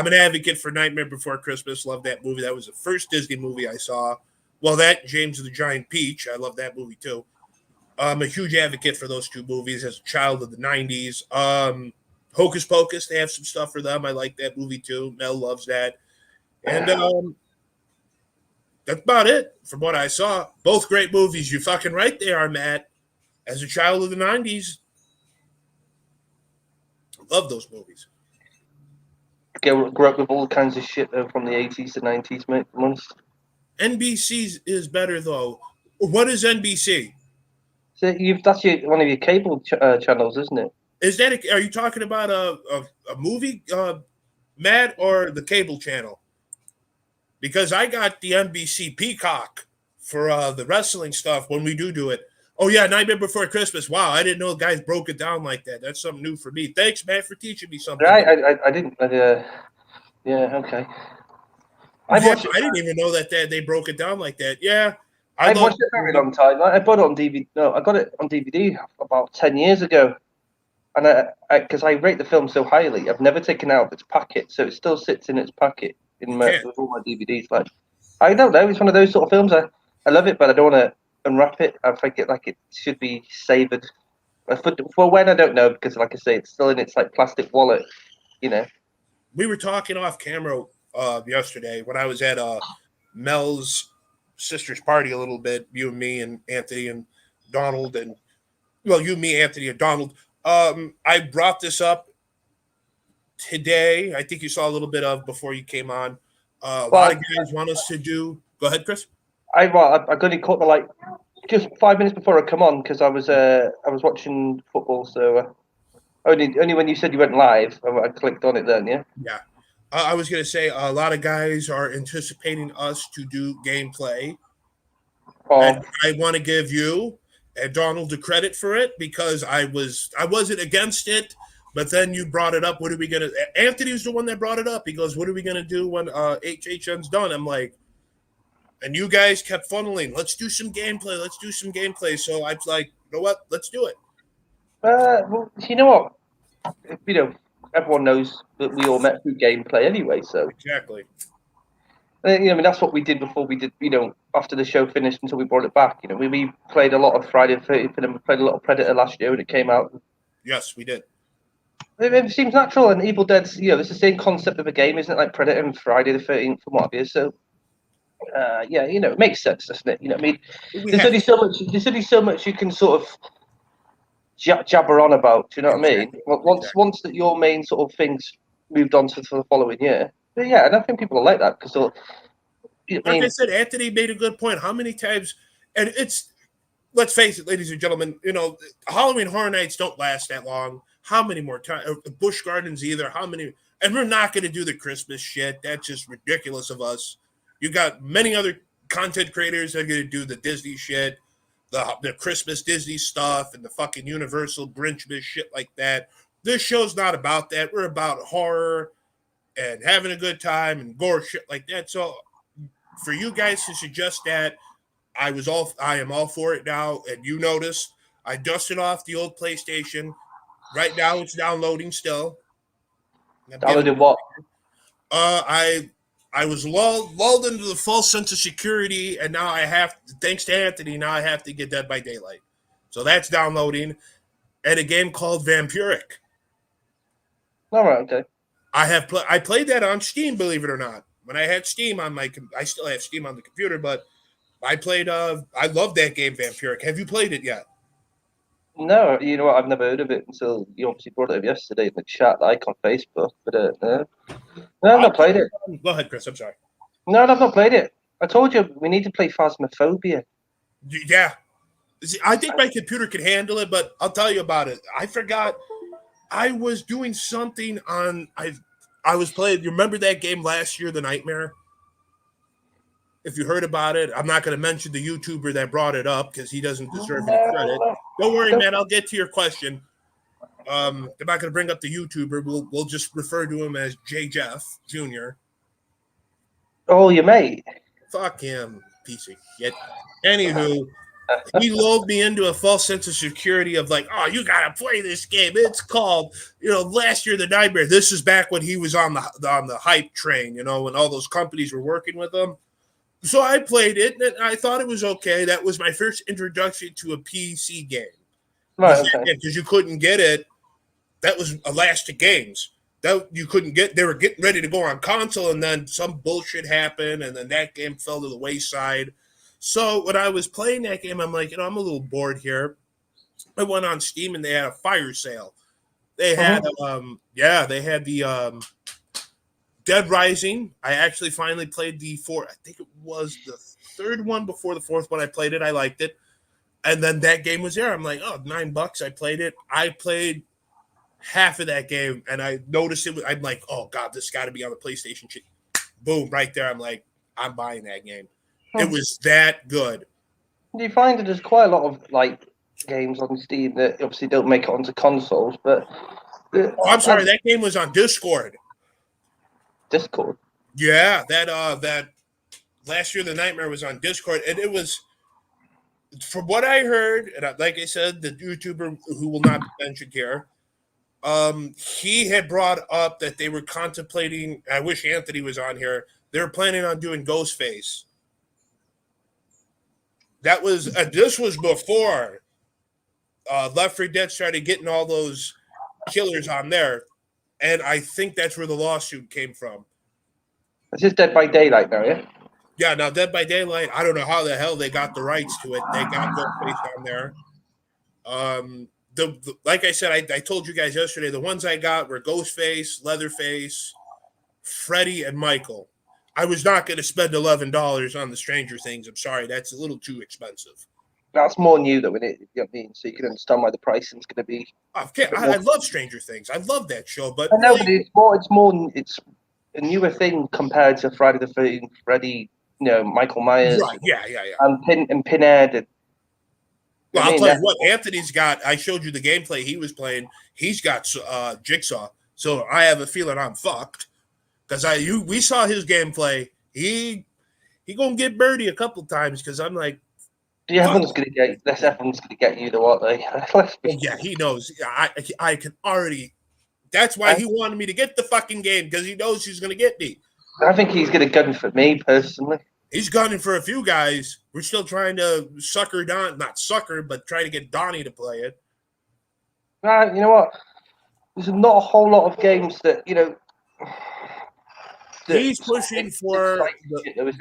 an advocate for Nightmare Before Christmas. Love that movie. That was the first Disney movie I saw. Well, that James and the Giant Peach. I love that movie too. I'm a huge advocate for those two movies as a child of the 90s. Hocus Pocus, they have some stuff for them. I like that movie too. Mel loves that. And that's about it from what I saw. Both great movies. You fucking right they are, Matt. As a child of the 90s, love those movies. Grew up with all kinds of shit though, from the 80s to 90s, mate. Honest. NBC is better though. What is NBC? So that's one of your cable channels, isn't it? Is that? Are you talking about a movie, Matt, or the cable channel? Because I got the NBC Peacock for the wrestling stuff when we do it. Oh yeah, Nightmare Before Christmas. Wow, I didn't know guys broke it down like that. That's something new for me. Thanks, Matt, for teaching me something. I didn't. Yeah, okay. I didn't even know that they broke it down like that. Yeah, I watched it for a very long time. I bought it on DVD. No, I got it on DVD about 10 years ago. And because I rate the film so highly, I've never taken it out of its packet, so it still sits in its packet with all my DVDs. Like, I don't know, it's one of those sort of films. I love it, but I don't want to unwrap it. I think it should be savoured for when I don't know, because like I say, it's still in its like plastic wallet. We were talking off camera yesterday when I was at Mel's sister's party a little bit. You and me and Anthony and Donald and you, me, Anthony and Donald. I brought this up today. I think you saw a little bit of before you came on. A lot of guys want us to do. Go ahead, Chris. I got it caught like just 5 minutes before I come on because I was watching football. So only when you said you went live, I clicked on it then. Yeah. Yeah. I was gonna say a lot of guys are anticipating us to do gameplay. And I want to give you and Donald the credit for it because I wasn't against it, but then you brought it up. What are we gonna? Anthony was the one that brought it up. He goes, "What are we gonna do when HHN's done?" I'm like, and you guys kept funneling. Let's do some gameplay. So I was like, you know what? Let's do it. Well, you know what? Everyone knows that we all met through gameplay anyway. So, Exactly. I mean, that's what we did before we did. After the show finished until we brought it back. We played a lot of Friday the 13th, and then we played a lot of Predator last year when it came out. Yes, we did. It seems natural, and Evil Dead's, it's the same concept of a game, isn't it? Like Predator and Friday the 13th, from what I've heard. So, yeah, it makes sense, doesn't it? I mean, there's only so much. There's only so much you can sort of jabber on about. Do you know what I mean? Once that your main sort of things moved on to the following year. But yeah, and I think people will like that because Like I said, Anthony made a good point. How many times, and let's face it, ladies and gentlemen, Halloween Horror Nights don't last that long. How many more times? Busch Gardens either. How many? And we're not going to do the Christmas shit. That's just ridiculous of us. You got many other content creators that are going to do the Disney shit, the Christmas Disney stuff, and the fucking Universal Grinchmas shit like that. This show's not about that. We're about horror and having a good time and gore shit like that. So for you guys to suggest that, I am all for it now. And you notice I dusted off the old PlayStation. Right now it's downloading still. downloaded what? I was lulled into the false sense of security, and now thanks to Anthony, now I have to get Dead by Daylight. So that's downloading, and a game called Vampiric. All right, okay. I played that on Steam, believe it or not. When I had Steam on I still have Steam on the computer, but I played. I love that game, Vampiric. Have you played it yet? No, you know what? I've never heard of it until you obviously brought it up yesterday in the chat, like on Facebook. But no, I've not played it. Go ahead, Chris. I'm sorry. No, I've not played it. I told you we need to play Phasmophobia. Yeah, I think my computer can handle it, but I'll tell you about it. I forgot. I was doing something on. I was playing. You remember that game last year, The Nightmare? If you heard about it, I'm not going to mention the YouTuber that brought it up because he doesn't deserve any credit. Don't worry, man. I'll get to your question. I'm not going to bring up the YouTuber. We'll just refer to him as J. Jeff Jr. Oh, your mate. Fuck him, piece of shit. Anywho, he lulled me into a false sense of security of like, oh, you got to play this game. It's called, last year, The Nightmare. This is back when he was on the hype train, when all those companies were working with him. So I played it, and I thought it was okay. That was my first introduction to a PC game. Right, okay. Because you couldn't get it. That was Elastic Games. That you couldn't get. They were getting ready to go on console, and then some bullshit happened, and then that game fell to the wayside. So when I was playing that game, I'm like, I'm a little bored here. I went on Steam, and they had a fire sale. They had, they had the Dead Rising. I actually finally played the I think it was the third one before the fourth one. I played it. I liked it. And then that game was there. I'm like, oh, $9. I played it. I played half of that game, and I noticed it. I'm like, oh, God, this got to be on the PlayStation. Boom, right there. I'm like, I'm buying that game. It was that good. Do you find that there's quite a lot of, like, games on Steam that obviously don't make it onto consoles, but... I'm sorry, that game was on Discord. Discord? Yeah, that last year, The Nightmare was on Discord, and it was, from what I heard, and like I said, the YouTuber who will not be mentioned here, he had brought up that they were contemplating, I wish Anthony was on here, they were planning on doing Ghostface. That was, this was before Left 4 Dead started getting all those killers on there, and I think that's where the lawsuit came from. It's just Dead by Daylight now, yeah? Yeah, now Dead by Daylight, I don't know how the hell they got the rights to it. They got Ghostface on there. Like I said, I told you guys yesterday, the ones I got were Ghostface, Leatherface, Freddy, and Michael. I was not going to spend $11 on the Stranger Things. I'm sorry, that's a little too expensive. That's more new, though, isn't it? You know what I mean? So you can understand why the pricing's going to be. I love Stranger Things. I love that show, but I know, but it's a newer thing compared to Friday the 13th, Freddy, Michael Myers, right? Yeah. and Pinhead. Well, I'll tell you what, Anthony's got. I showed you the gameplay he was playing. He's got Jigsaw, so I have a feeling I'm fucked because we saw his gameplay. He gonna get birdie a couple times because I'm like, Yeah, everyone's gonna get. Everyone's gonna get you, though, aren't they? Let's be. Oh, yeah, he knows. I can already. That's why he wanted me to get the fucking game, because he knows he's going to get me. I think he's gonna gun for me personally. He's gunning for a few guys. We're still trying to sucker Don, not sucker, but try to get Donnie to play it. You know what? There's not a whole lot of games that He's pushing for. There's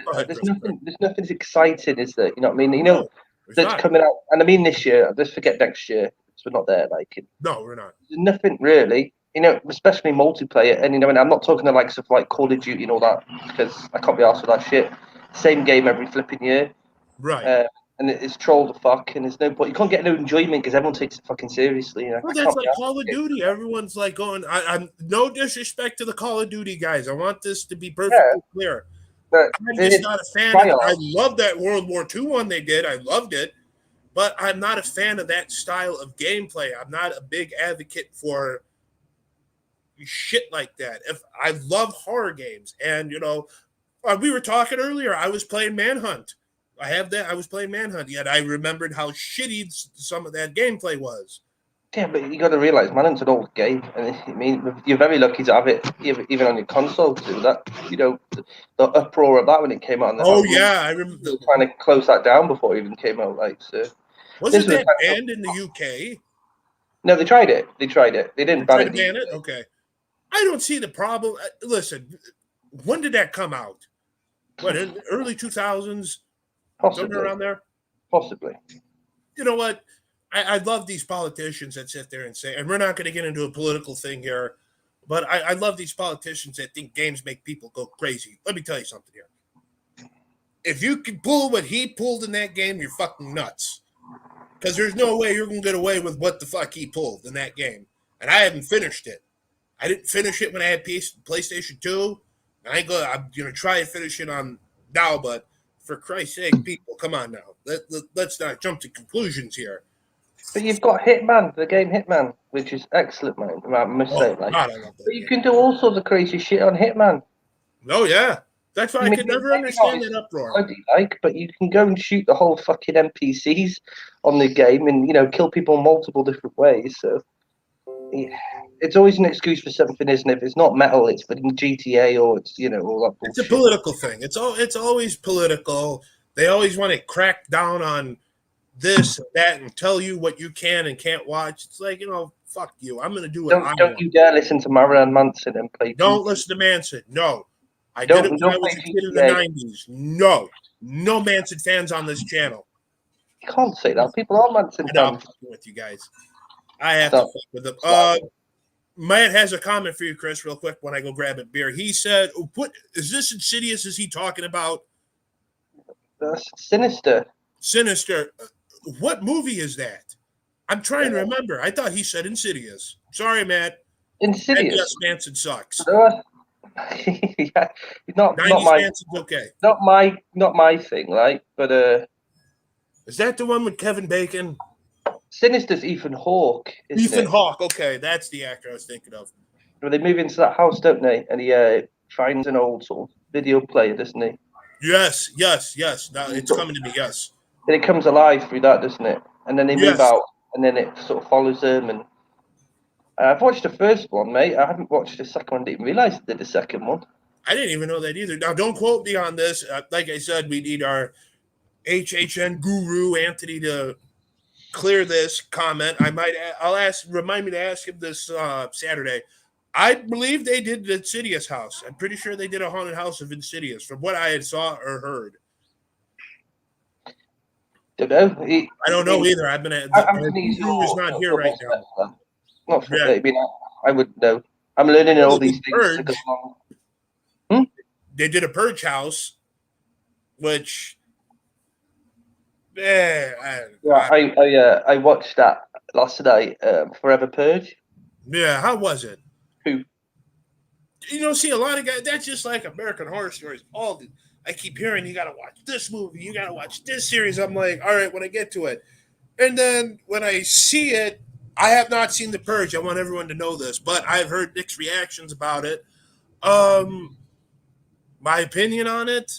nothing as exciting, is there? You know what I mean? You know, No, that's not. coming out, and I mean this year. Let's forget next year because we're not there. Like, No, we're not. there's nothing really. You know, especially multiplayer, and you know, and I'm not talking the likes of like Call of Duty and all that because I can't be arsed with that shit. Same game every flipping year, Right. and it's troll the fuck, and there's no point. You can't get no enjoyment because everyone takes it fucking seriously. You know? Well, that's like Call of Duty. Everyone's like going. I'm no disrespect to the Call of Duty guys. I want this to be perfectly clear. But I'm just not a fan of it. I love that World War II one they did. I loved it. But I'm not a fan of that style of gameplay. I'm not a big advocate for shit like that. If I love horror games, and you know, we were talking earlier, I was playing Manhunt. I have that. I was playing Manhunt, yet I remembered how shitty some of that gameplay was. Yeah, but you got to realize, Manhunt's an old game, and I mean, you're very lucky to have it even on your console. Because that, you know, the uproar of that when it came out. Oh yeah, I remember. They were trying to close that down before it even came out. Like, so wasn't that banned in the UK? No, they tried it. They didn't ban it. Okay. I don't see the problem. Listen, when did that come out? What, in the early 2000s? Possibly. Somewhere around there? Possibly. You know what? I love these politicians that sit there and say, and we're not going to get into a political thing here, but I love these politicians that think games make people go crazy. Let me tell you something here. If you can pull what he pulled in that game, you're fucking nuts. Because there's no way you're going to get away with what the fuck he pulled in that game. And I haven't finished it. I didn't finish it when I had PlayStation 2. And I'm going to try and finish it on now, but for Christ's sake, people, come on now. Let's not jump to conclusions here. But you've got Hitman, the game Hitman, which is excellent, man. I must say, like. God, I love that but you can do all sorts of crazy shit on Hitman. Oh yeah, that's why I could never understand that uproar. But you can go and shoot the whole fucking NPCs on the game, and you know, kill people in multiple different ways. So yeah, it's always an excuse for something, isn't it? If it's not metal, it's in GTA or it's all that bullshit. It's a political thing. It's always political. They always want to crack down on this, that, and tell you what you can and can't watch. It's like, fuck you. I'm going to do what I want. Don't you dare listen to Marilyn Manson and play. Don't listen to Manson. No. I did it when I was a kid in the 90s. No. No Manson fans on this channel. You can't say that. People are Manson fans. I'm fucking with you guys. I have to fuck with them. Matt has a comment for you, Chris, real quick when I go grab a beer. He said, "What is this Insidious? Is he talking about?" Sinister. Sinister. What movie is that? I'm trying to remember. I thought he said Insidious. Sorry, Matt. Insidious. Yes, Manson sucks. Yeah, not my. Manson's okay. Not my thing, right? But is that the one with Kevin Bacon? Sinister's Ethan Hawke. Ethan Hawke. Okay, that's the actor I was thinking of. Well, they move into that house, don't they? And he finds an old sort of video player, doesn't he? Yes. Now it's coming to me. Yes. And it comes alive through that, doesn't it? And then they move out, and then it sort of follows them. And I've watched the first one, mate. I haven't watched the second one. I didn't realize they did the second one. I didn't even know that either. Now, don't quote me on this. Like I said, we need our HHN guru Anthony to clear this comment. Remind me to ask him this Saturday. I believe they did the Insidious house. I'm pretty sure they did a haunted house of Insidious from what I had saw or heard. Don't know. I don't know either. I've been at the guru is not here right now. Not for I mean, I would know. I'm learning all these things. They did a Purge house, which I watched that last night. Forever Purge. Yeah, how was it? Who? See a lot of guys. That's just like American Horror Stories. I keep hearing you got to watch this movie, you got to watch this series. I'm like, all right, when I get to it, and then when I see it, I have not seen The Purge. I want everyone to know this, but I've heard mixed reactions about it. My opinion on it,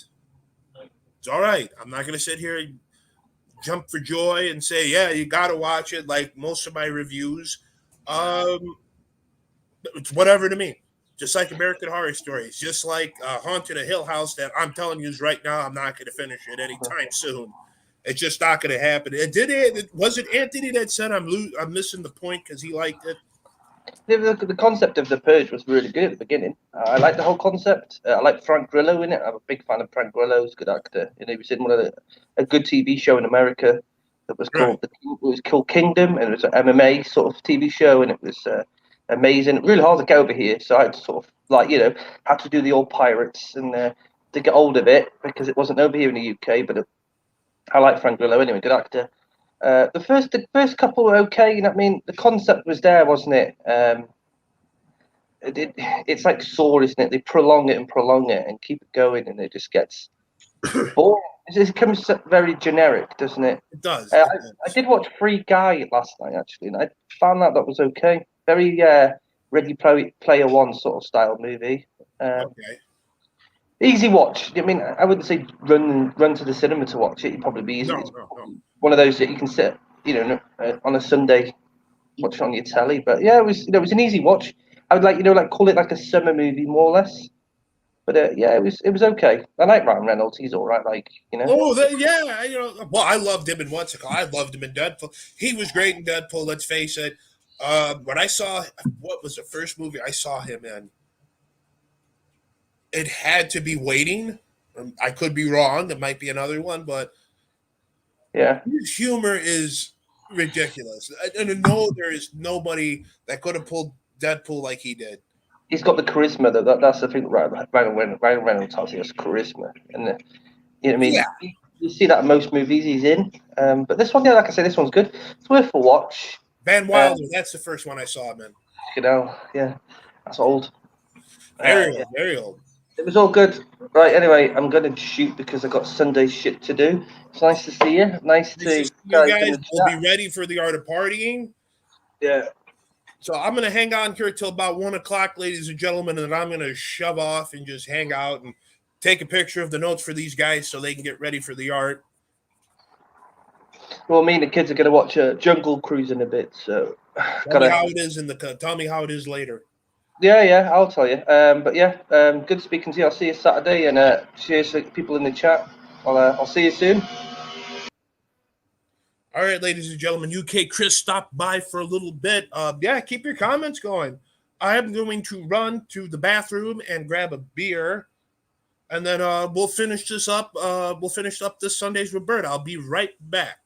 it's all right. I'm not going to sit here and jump for joy and say, yeah, you got to watch it. Like most of my reviews, um, it's whatever to me. Just like American Horror Stories, just like Haunted a Hill House. That I'm telling you right now, I'm not going to finish it anytime soon. It's just not going to happen. Was it Anthony that said I'm missing the point because he liked it? The concept of the Purge was really good at the beginning. I like the whole concept. I like Frank Grillo in it. I'm a big fan of Frank Grillo. He's a good actor. You know, he was in a good TV show in America that was called Kingdom, and it was an MMA sort of TV show, and it was amazing. Really hard to get over here, so I had to sort of had to do the old pirates and to get hold of it because it wasn't over here in the UK. But I like Frank Grillo anyway, good actor. The first couple were okay. You know what I mean? The concept was there, wasn't it? It's like Saw, isn't it? They prolong it and keep it going, and it just gets boring. It becomes very generic, doesn't it? It does. Uh, It I does. did watch Free Guy last night actually, and I found that was okay. Very Player One sort of style movie. Okay. Easy watch. I mean, I wouldn't say run to the cinema to watch it. You'd probably be easy. No, It's no, no. one of those that you can sit, on a Sunday, watch it on your telly. But yeah, it was an easy watch. I would call it like a summer movie more or less. But yeah, it was okay. I like Ryan Reynolds. He's all right. Oh, yeah. Well, I loved him in what's it called? I loved him in Deadpool. He was great in Deadpool. Let's face it. When I saw what was the first movie I saw him in, it had to be Waiting. I could be wrong. It might be another one, but Yeah, his humor is ridiculous. And I know there is nobody that could have pulled Deadpool like he did. he's got the charisma though. That's the thing. Ryan Reynolds has his charisma, and you know what I Yeah, mean. You see that in most movies he's in. But this one, yeah, like I said, this one's good. It's worth a watch. Van Uh, Wilder. That's the first one I saw him in. yeah, that's old. Very Yeah, old. Very old. it was all good. Right, anyway, I'm gonna shoot because I got Sunday shit to do. It's nice to see you. Nice Nice to to see you guys in guys. the We'll be chat. ready for the art of partying. Yeah. So I'm going to hang on here till about 1 o'clock, ladies and gentlemen, and then I'm going to shove off and just hang out and take a picture of the notes for these guys so they can get ready for the art. Well, me and the kids are gonna watch Jungle Cruise in a bit, so Tell me how gotta. it is tell me how it is later. Yeah, I'll tell you. But yeah, good speaking to you. I'll see you Saturday, and cheers to people in the chat. I'll see you soon. All right, ladies and gentlemen, UK Chris stopped by for a little bit. Yeah, keep your comments going. I am going to run to the bathroom and grab a beer, and then we'll finish this up. We'll finish up this Sundays with Bert. I'll be right back.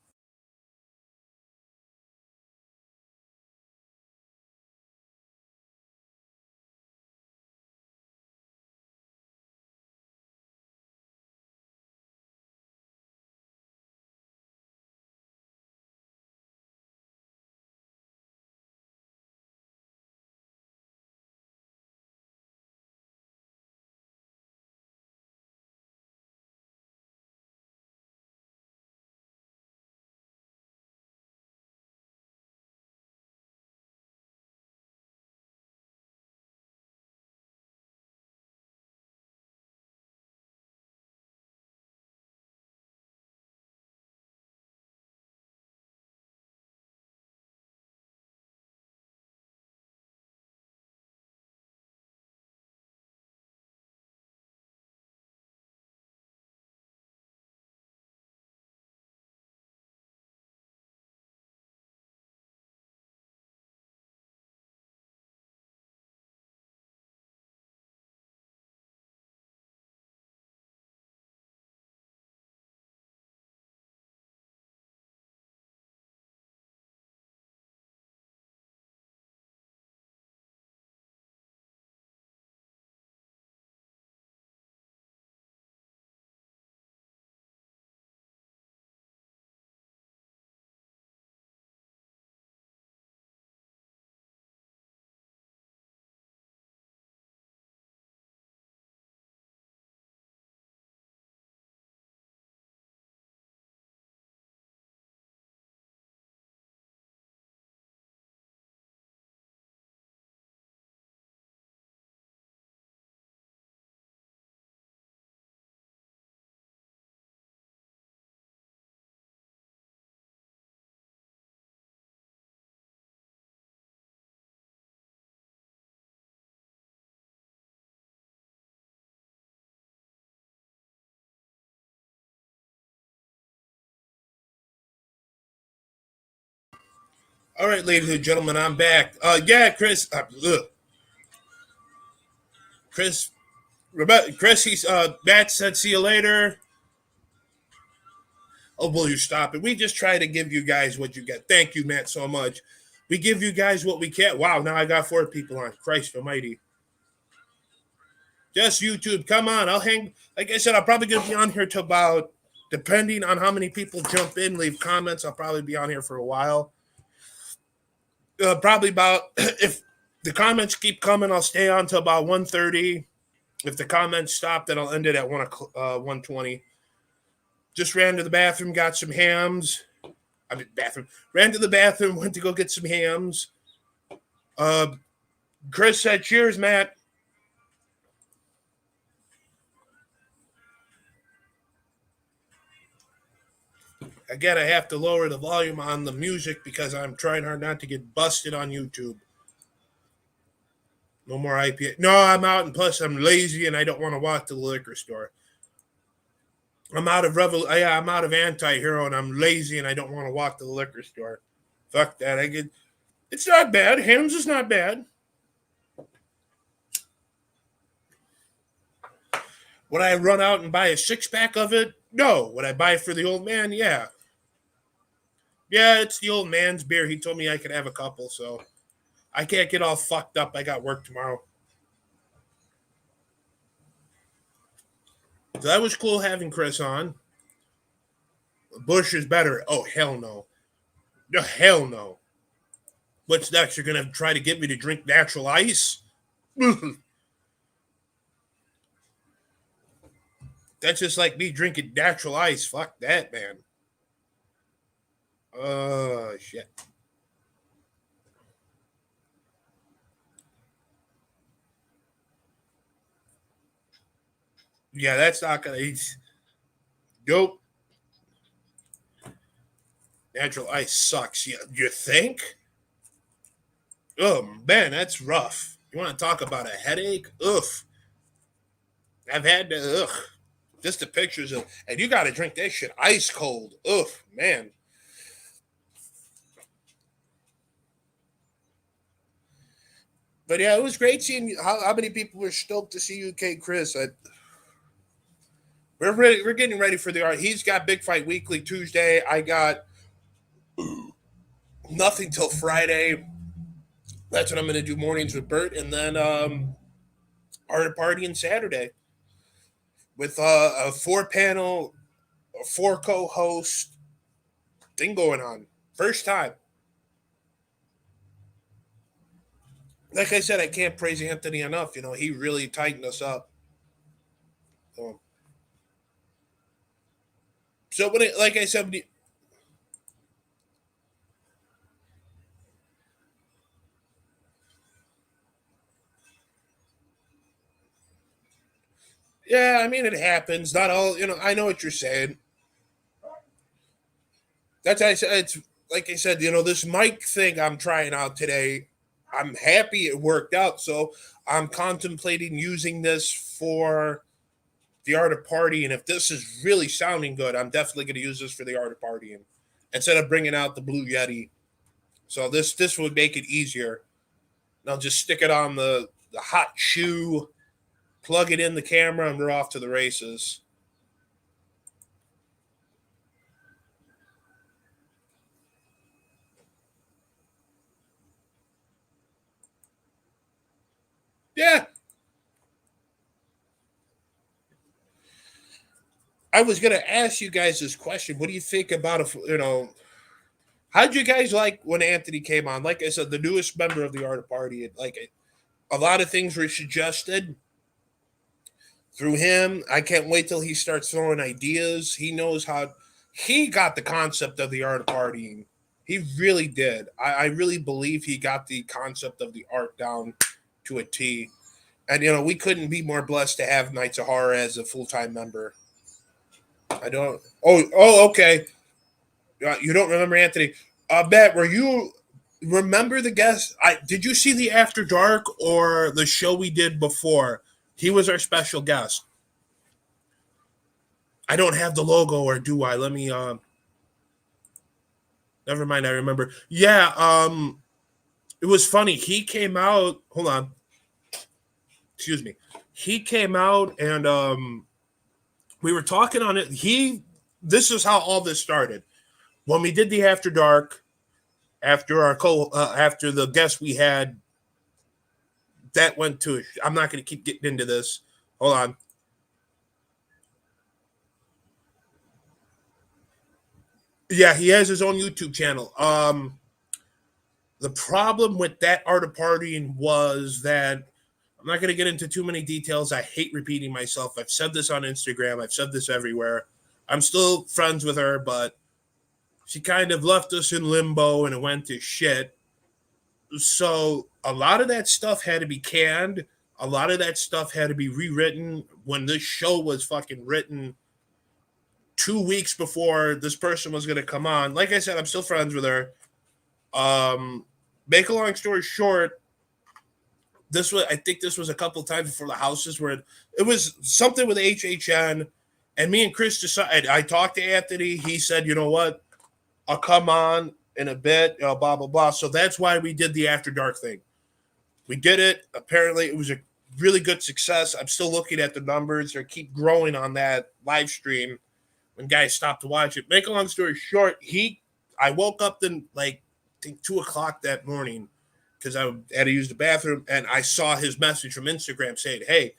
All right, ladies and gentlemen, I'm back. Yeah, Chris. Chris. Chris. He's. Matt said, "See you later." Oh, will you stop it? We just try to give you guys what you get. Thank you, Matt, so much. We give you guys what we can. Wow, now I got 4 people on. Christ Almighty. Just YouTube. Come on, I'll hang. Like I said, I'll probably gonna be on here till about, depending on how many people jump in, leave comments. I'll probably be on here for a while. Probably about, if the comments keep coming, I'll stay on till about 1:30. If the comments stop, then I'll end it at 1:20. Just ran to the bathroom, got some hams. Ran to the bathroom, went to go get some hams. Chris said, "Cheers, Matt." Again, I have to lower the volume on the music because I'm trying hard not to get busted on YouTube. No more IPA. No, I'm out, and plus I'm lazy and I don't want to walk to the liquor store. I'm out of I'm out of anti-hero and I'm lazy and I don't want to walk to the liquor store. Fuck that. It's not bad. Hams is not bad. Would I run out and buy a 6-pack of it? No. Would I buy it for the old man? Yeah. Yeah, it's the old man's beer. He told me I could have a couple, so I can't get all fucked up. I got work tomorrow. So that was cool having Chris on. Bush is better. Oh, hell no. No, hell no. What's next? You're going to try to get me to drink natural ice? That's just like me drinking natural ice. Fuck that, man. Oh, shit. Yeah, that's not going to eat. Nope. Natural ice sucks. You think? Oh, man, that's rough. You want to talk about a headache? Ugh. I've had to, ugh. Just the pictures of, and you got to drink that shit ice cold. Ugh, man. But yeah, it was great seeing how many people were stoked to see UK Chris. We're getting ready for the art. He's got Big Fight Weekly Tuesday. I got nothing till Friday. That's what I'm going to do mornings with Bert, and then art party on Saturday with a 4-panel, 4 co-host thing going on. First time. Like I said, I can't praise Anthony enough. He really tightened us up. So like I said, yeah, I mean, it happens. Not all, I know what you're saying. That's I said. It's like I said. This mic thing I'm trying out today. I'm happy it worked out. So I'm contemplating using this for the art of partying. If this is really sounding good, I'm definitely going to use this for the art of partying instead of bringing out the Blue Yeti. So this would make it easier. And I'll just stick it on the hot shoe, plug it in the camera, and we're off to the races. Yeah. I was going to ask you guys this question. What do you think about how'd you guys like when Anthony came on? Like I said, the newest member of the Art of Party, a lot of things were suggested through him. I can't wait till he starts throwing ideas. He knows how. He got the concept of the art of partying. He really did. I really believe he got the concept of the art down to a T. And, we couldn't be more blessed to have Knights of Horror as a full-time member. I don't. Oh, okay. You don't remember Anthony. Matt, remember the guest? Did you see the After Dark or the show we did before? He was our special guest. I don't have the logo, or do I? Let me. Never mind. I remember. Yeah. It was funny. He came out. Hold on. Excuse me. He came out and we were talking on it. This is how all this started. When we did the After Dark, after the guest we had, that went to. I'm not going to keep getting into this. Hold on. Yeah, he has his own YouTube channel. The problem with that art of partying was that I'm not going to get into too many details. I hate repeating myself. I've said this on Instagram. I've said this everywhere. I'm still friends with her, but she kind of left us in limbo and it went to shit. So a lot of that stuff had to be canned. A lot of that stuff had to be rewritten when this show was fucking written 2 weeks before this person was going to come on. Like I said, I'm still friends with her. Make a long story short, I think this was a couple of times before the houses where it was something with HHN, and me and Chris decided. I talked to Anthony. He said, "You know what? I'll come on in a bit." Blah blah blah. So that's why we did the After Dark thing. We did it. Apparently, it was a really good success. I'm still looking at the numbers. They keep growing on that live stream. When guys stopped to watch it. Make a long story short, I woke up then like I think 2:00 that morning because I had to use the bathroom, and I saw his message from Instagram saying, "Hey,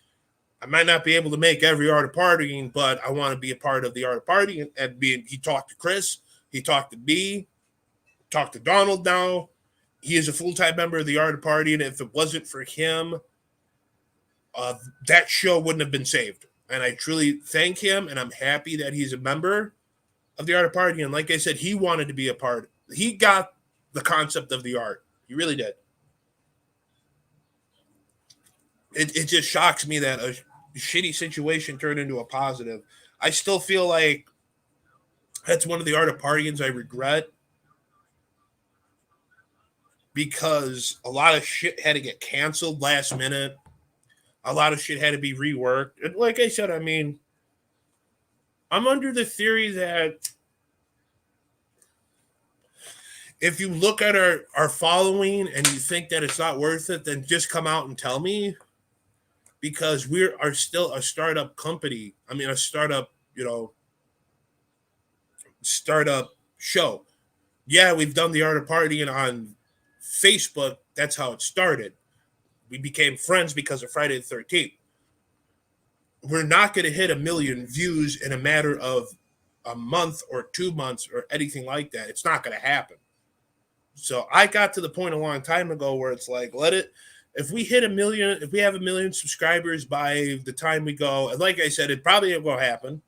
I might not be able to make every art of partying, but I want to be a part of the art of partying." And he talked to Chris, he talked to me, talked to Donald now. He is a full-time member of the art of partying. If it wasn't for him, that show wouldn't have been saved. And I truly thank him, and I'm happy that he's a member of the art of partying. And like I said, he wanted to be a part. He got the concept of the art. He really did. It just shocks me that a shitty situation turned into a positive. I still feel like that's one of the art of partyings I regret because a lot of shit had to get canceled last minute. A lot of shit had to be reworked. And like I said, I mean, I'm under the theory that if you look at our following and you think that it's not worth it, then just come out and tell me because we are still a startup company. I mean, a startup, startup show. Yeah, we've done the art of partying on Facebook. That's how it started. We became friends because of Friday the 13th. We're not going to hit 1 million views in a matter of a month or 2 months or anything like that. It's not going to happen. So I got to the point a long time ago where it's like, if we hit 1 million, if we have 1 million subscribers by the time we go, and like I said, it probably ain't going to happen.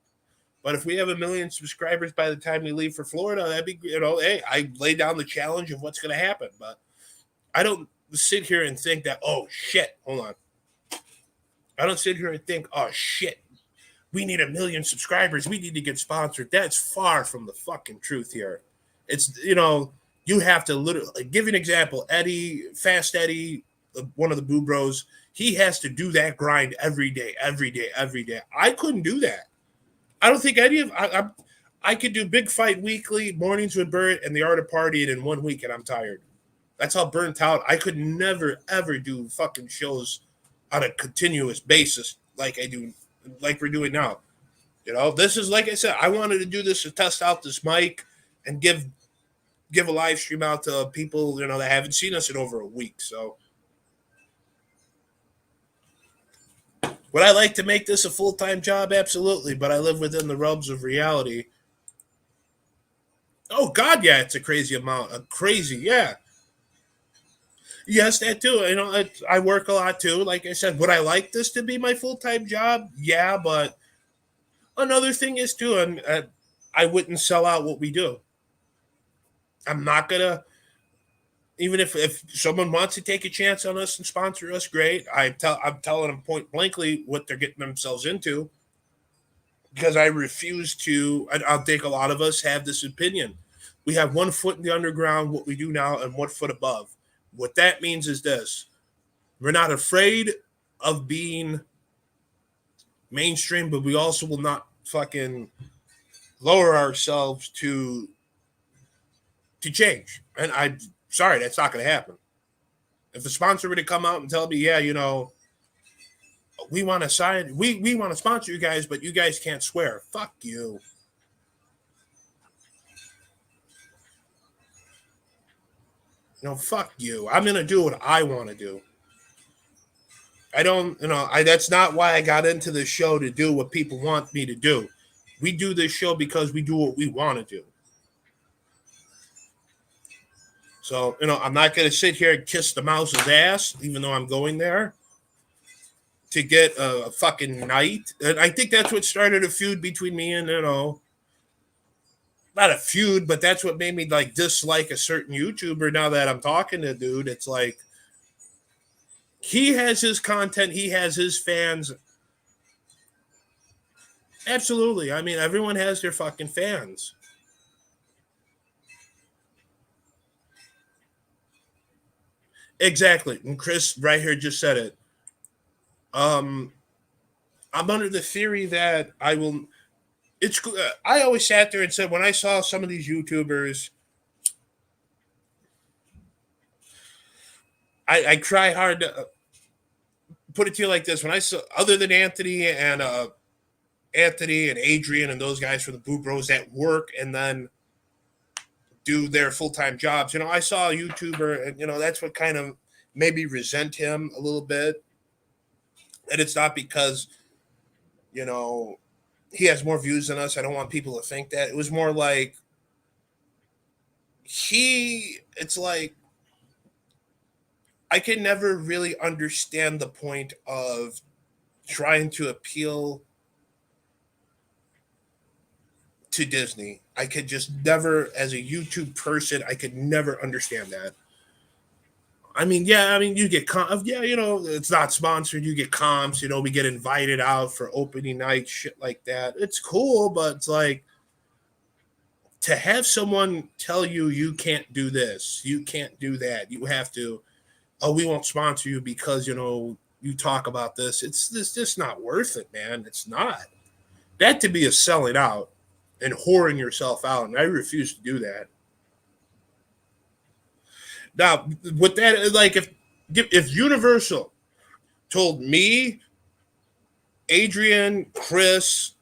But if we have 1 million subscribers by the time we leave for Florida, that'd be, hey, I lay down the challenge of what's going to happen. But I don't sit here and think that, oh, shit, hold on. I don't sit here and think, oh, shit, we need 1 million subscribers. We need to get sponsored. That's far from the fucking truth here. It's, you have to literally give you an example. Fast Eddie, one of the Boo Bros, he has to do that grind every day. I couldn't do that. I don't think any of I could do Big Fight Weekly, Mornings with Bert, and the Art of Partying in 1 week, and I'm tired. That's how burnt out. I could never ever do fucking shows on a continuous basis like we're doing now. This is like I said. I wanted to do this to test out this mic and give a live stream out to people that haven't seen us in over a week. So would I like to make this a full-time job? Absolutely, but I live within the realms of reality. Oh God, yeah, it's a crazy amount. Yeah. Yes, that too. I work a lot too. Like I said, would I like this to be my full-time job? Yeah, but another thing is too, I wouldn't sell out what we do. I'm not gonna. Even if someone wants to take a chance on us and sponsor us, great. I'm telling them point blankly what they're getting themselves into because I refuse to. I think a lot of us have this opinion. We have 1 foot in the underground, what we do now, and 1 foot above. What that means is this: we're not afraid of being mainstream, but we also will not fucking lower ourselves to to change. And I'm sorry, that's not going to happen. If the sponsor were to come out and tell me, yeah, we want to sign, we want to sponsor you guys, but you guys can't swear. Fuck you. Fuck you. I'm going to do what I want to do. I don't, that's not why I got into this show, to do what people want me to do. We do this show because we do what we want to do. So, I'm not going to sit here and kiss the mouse's ass, even though I'm going there to get a fucking night. And I think that's what started a feud between me and, not a feud, but that's what made me like dislike a certain YouTuber. Now that I'm talking to dude, it's like, he has his content, he has his fans. Absolutely. I mean, everyone has their fucking fans. Exactly. And Chris right here just said it. I'm under the theory that I always sat there and said, when I saw some of these YouTubers, I try hard to put it to you like this. When I saw, other than Anthony and Adrian and those guys from the Boo Bros that work and then do their full-time jobs, I saw a YouTuber, and that's what kind of made me resent him a little bit. And it's not because he has more views than us. I don't want people to think that. It was more like it's like, I can never really understand the point of trying to appeal to Disney. I could just never, as a YouTube person, I could never understand that. I mean, you get it's not sponsored. You get comps, we get invited out for opening night, shit like that. It's cool, but it's like, to have someone tell you can't do this, you can't do that, you have to, we won't sponsor you because, you talk about this. It's just not worth it, man. It's not. That to be a selling out and whoring yourself out, and I refuse to do that. Now, with that, like, if Universal told me, Adrian, Chris,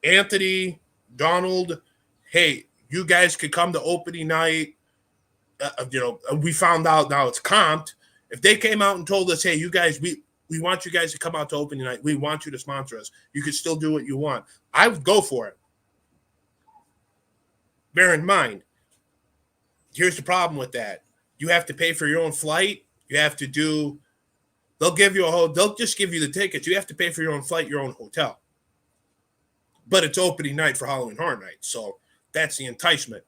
Anthony, Donald, hey, you guys could come to opening night, we found out now it's comped. If they came out and told us, hey, you guys, we want you guys to come out to opening night, we want you to sponsor us, you could still do what you want, I would go for it. Bear in mind, here's the problem with that. You have to pay for your own flight. You have to they'll just give you the tickets. You have to pay for your own flight, your own hotel. But it's opening night for Halloween Horror Nights, so that's the enticement.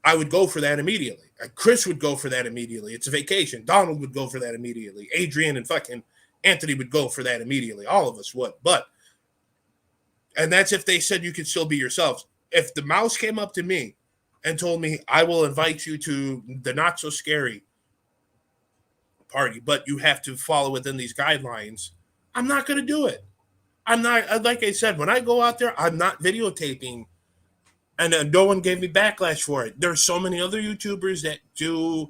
I would go for that immediately. Chris would go for that immediately. It's a vacation. Donald would go for that immediately. Adrian and fucking Anthony would go for that immediately. All of us would. And that's if they said you could still be yourselves. If the mouse came up to me and told me, I will invite you to the Not So Scary party, but you have to follow within these guidelines, I'm not going to do it. I'm not, like I said, when I go out there, I'm not videotaping, and no one gave me backlash for it. There's so many other YouTubers that do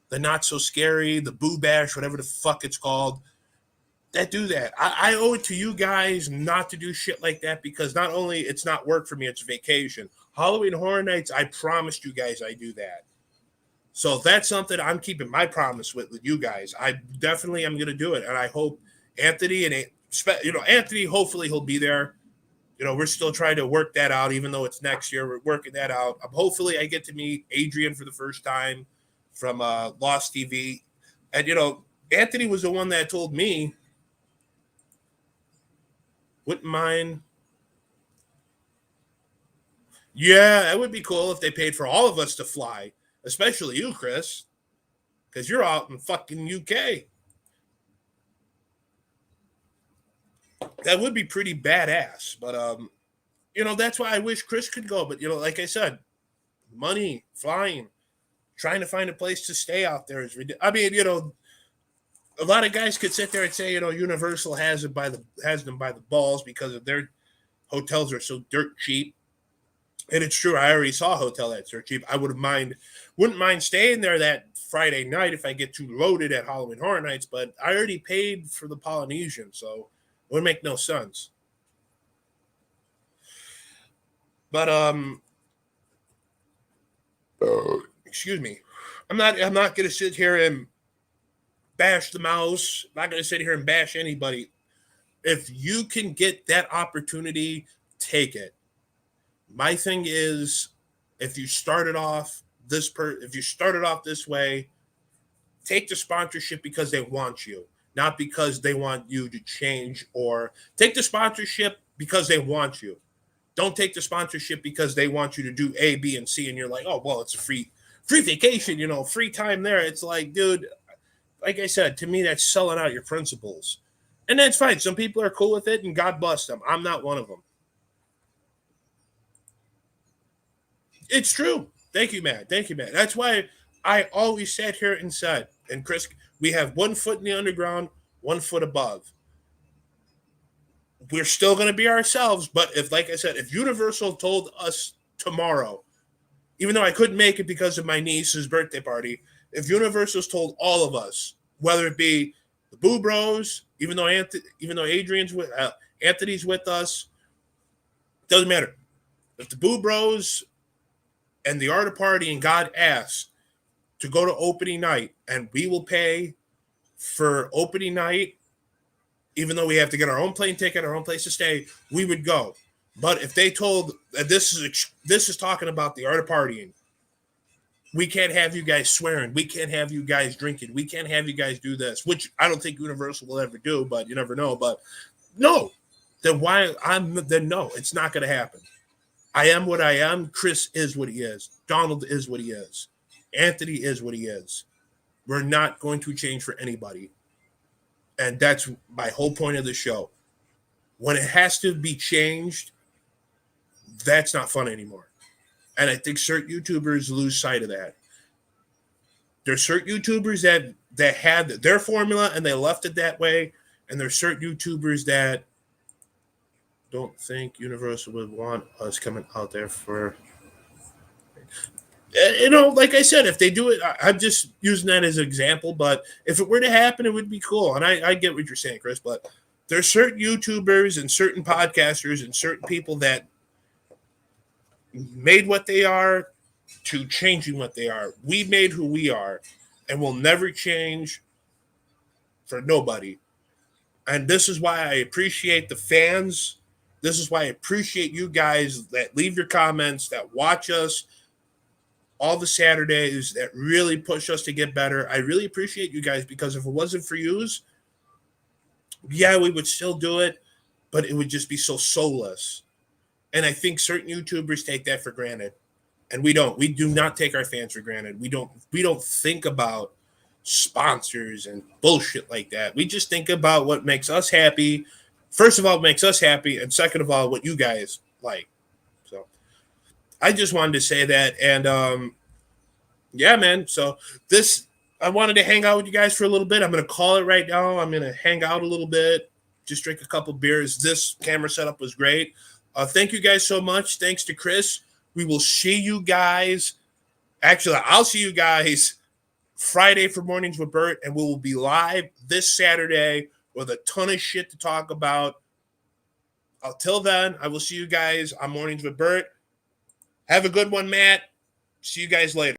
the Not So Scary, the Boo Bash, whatever the fuck it's called, that do that. I owe it to you guys not to do shit like that, because not only it's not work for me, it's vacation. Halloween Horror Nights, I promised you guys I do that. So that's something I'm keeping my promise with you guys. I definitely am going to do it. And I hope Anthony Anthony, hopefully he'll be there. We're still trying to work that out, even though it's next year. We're working that out. Hopefully I get to meet Adrian for the first time from Lost TV. And, Anthony was the one that told me, wouldn't mind. Yeah, it would be cool if they paid for all of us to fly, especially you, Chris, because you're out in fucking UK. That would be pretty badass. But, that's why I wish Chris could go. But, like I said, money, flying, trying to find a place to stay out there is ridiculous. I mean, a lot of guys could sit there and say, Universal has them by the balls because of their hotels are so dirt cheap. And it's true. I already saw a hotel that's so cheap. I wouldn't mind staying there that Friday night if I get too loaded at Halloween Horror Nights. But I already paid for the Polynesian, so it would make no sense. But excuse me. I'm not gonna sit here and bash the mouse. I'm not gonna sit here and bash anybody. If you can get that opportunity, take it. My thing is, if you started off this way, take the sponsorship because they want you, not because they want you to change, or take the sponsorship because they want you. Don't take the sponsorship because they want you to do A, B, and C, and you're like, oh well, it's a free vacation, free time there. It's like, dude, like I said, to me, that's selling out your principles. And that's fine. Some people are cool with it, and God bless them. I'm not one of them. It's true. Thank you, Matt. That's why I always sat here and said, and Chris, we have 1 foot in the underground, 1 foot above. We're still going to be ourselves, but like I said, if Universal told us tomorrow, even though I couldn't make it because of my niece's birthday party, if Universal's told all of us, whether it be the Boo Bros, even though Adrian's with Anthony's with us, doesn't matter. If the Boo Bros and the Art of Party and God asks to go to opening night, and we will pay for opening night, even though we have to get our own plane ticket, our own place to stay, we would go. But if they told, this is talking about the Art of Partying, we can't have you guys swearing, we can't have you guys drinking, we can't have you guys do this, which I don't think Universal will ever do, but you never know. But no, then no, it's not going to happen. I am what I am. Chris is what he is. Donald is what he is. Anthony is what he is. We're not going to change for anybody. And that's my whole point of the show. When it has to be changed, that's not fun anymore. And I think certain YouTubers lose sight of that. There's certain YouTubers that had their formula and they left it that way. And there's certain YouTubers that don't think Universal would want us coming out there for, like I said, if they do it, I'm just using that as an example, but if it were to happen, it would be cool. And I get what you're saying, Chris, but there's certain YouTubers and certain podcasters and certain people that made what they are to changing what they are. We made who we are, and we'll never change for nobody. And this is why I appreciate the fans. This is why I appreciate you guys that leave your comments, that watch us all the Saturdays, that really push us to get better. I really appreciate you guys, because if it wasn't for yous, yeah, we would still do it, but it would just be so soulless. And I think certain YouTubers take that for granted. And we don't. We do not take our fans for granted. We don't think about sponsors and bullshit like that. We just think about what makes us happy. First of all, what makes us happy, and second of all, what you guys like. So I just wanted to say that. And yeah, man. So I wanted to hang out with you guys for a little bit. I'm going to call it right now. I'm going to hang out a little bit, just drink a couple beers. This camera setup was great. Thank you guys so much. Thanks to Chris. We will see you guys. Actually, I'll see you guys Friday for Mornings with Bert, and we will be live this Saturday with a ton of shit to talk about. Until then, I will see you guys on Mornings with Bert. Have a good one, Matt. See you guys later.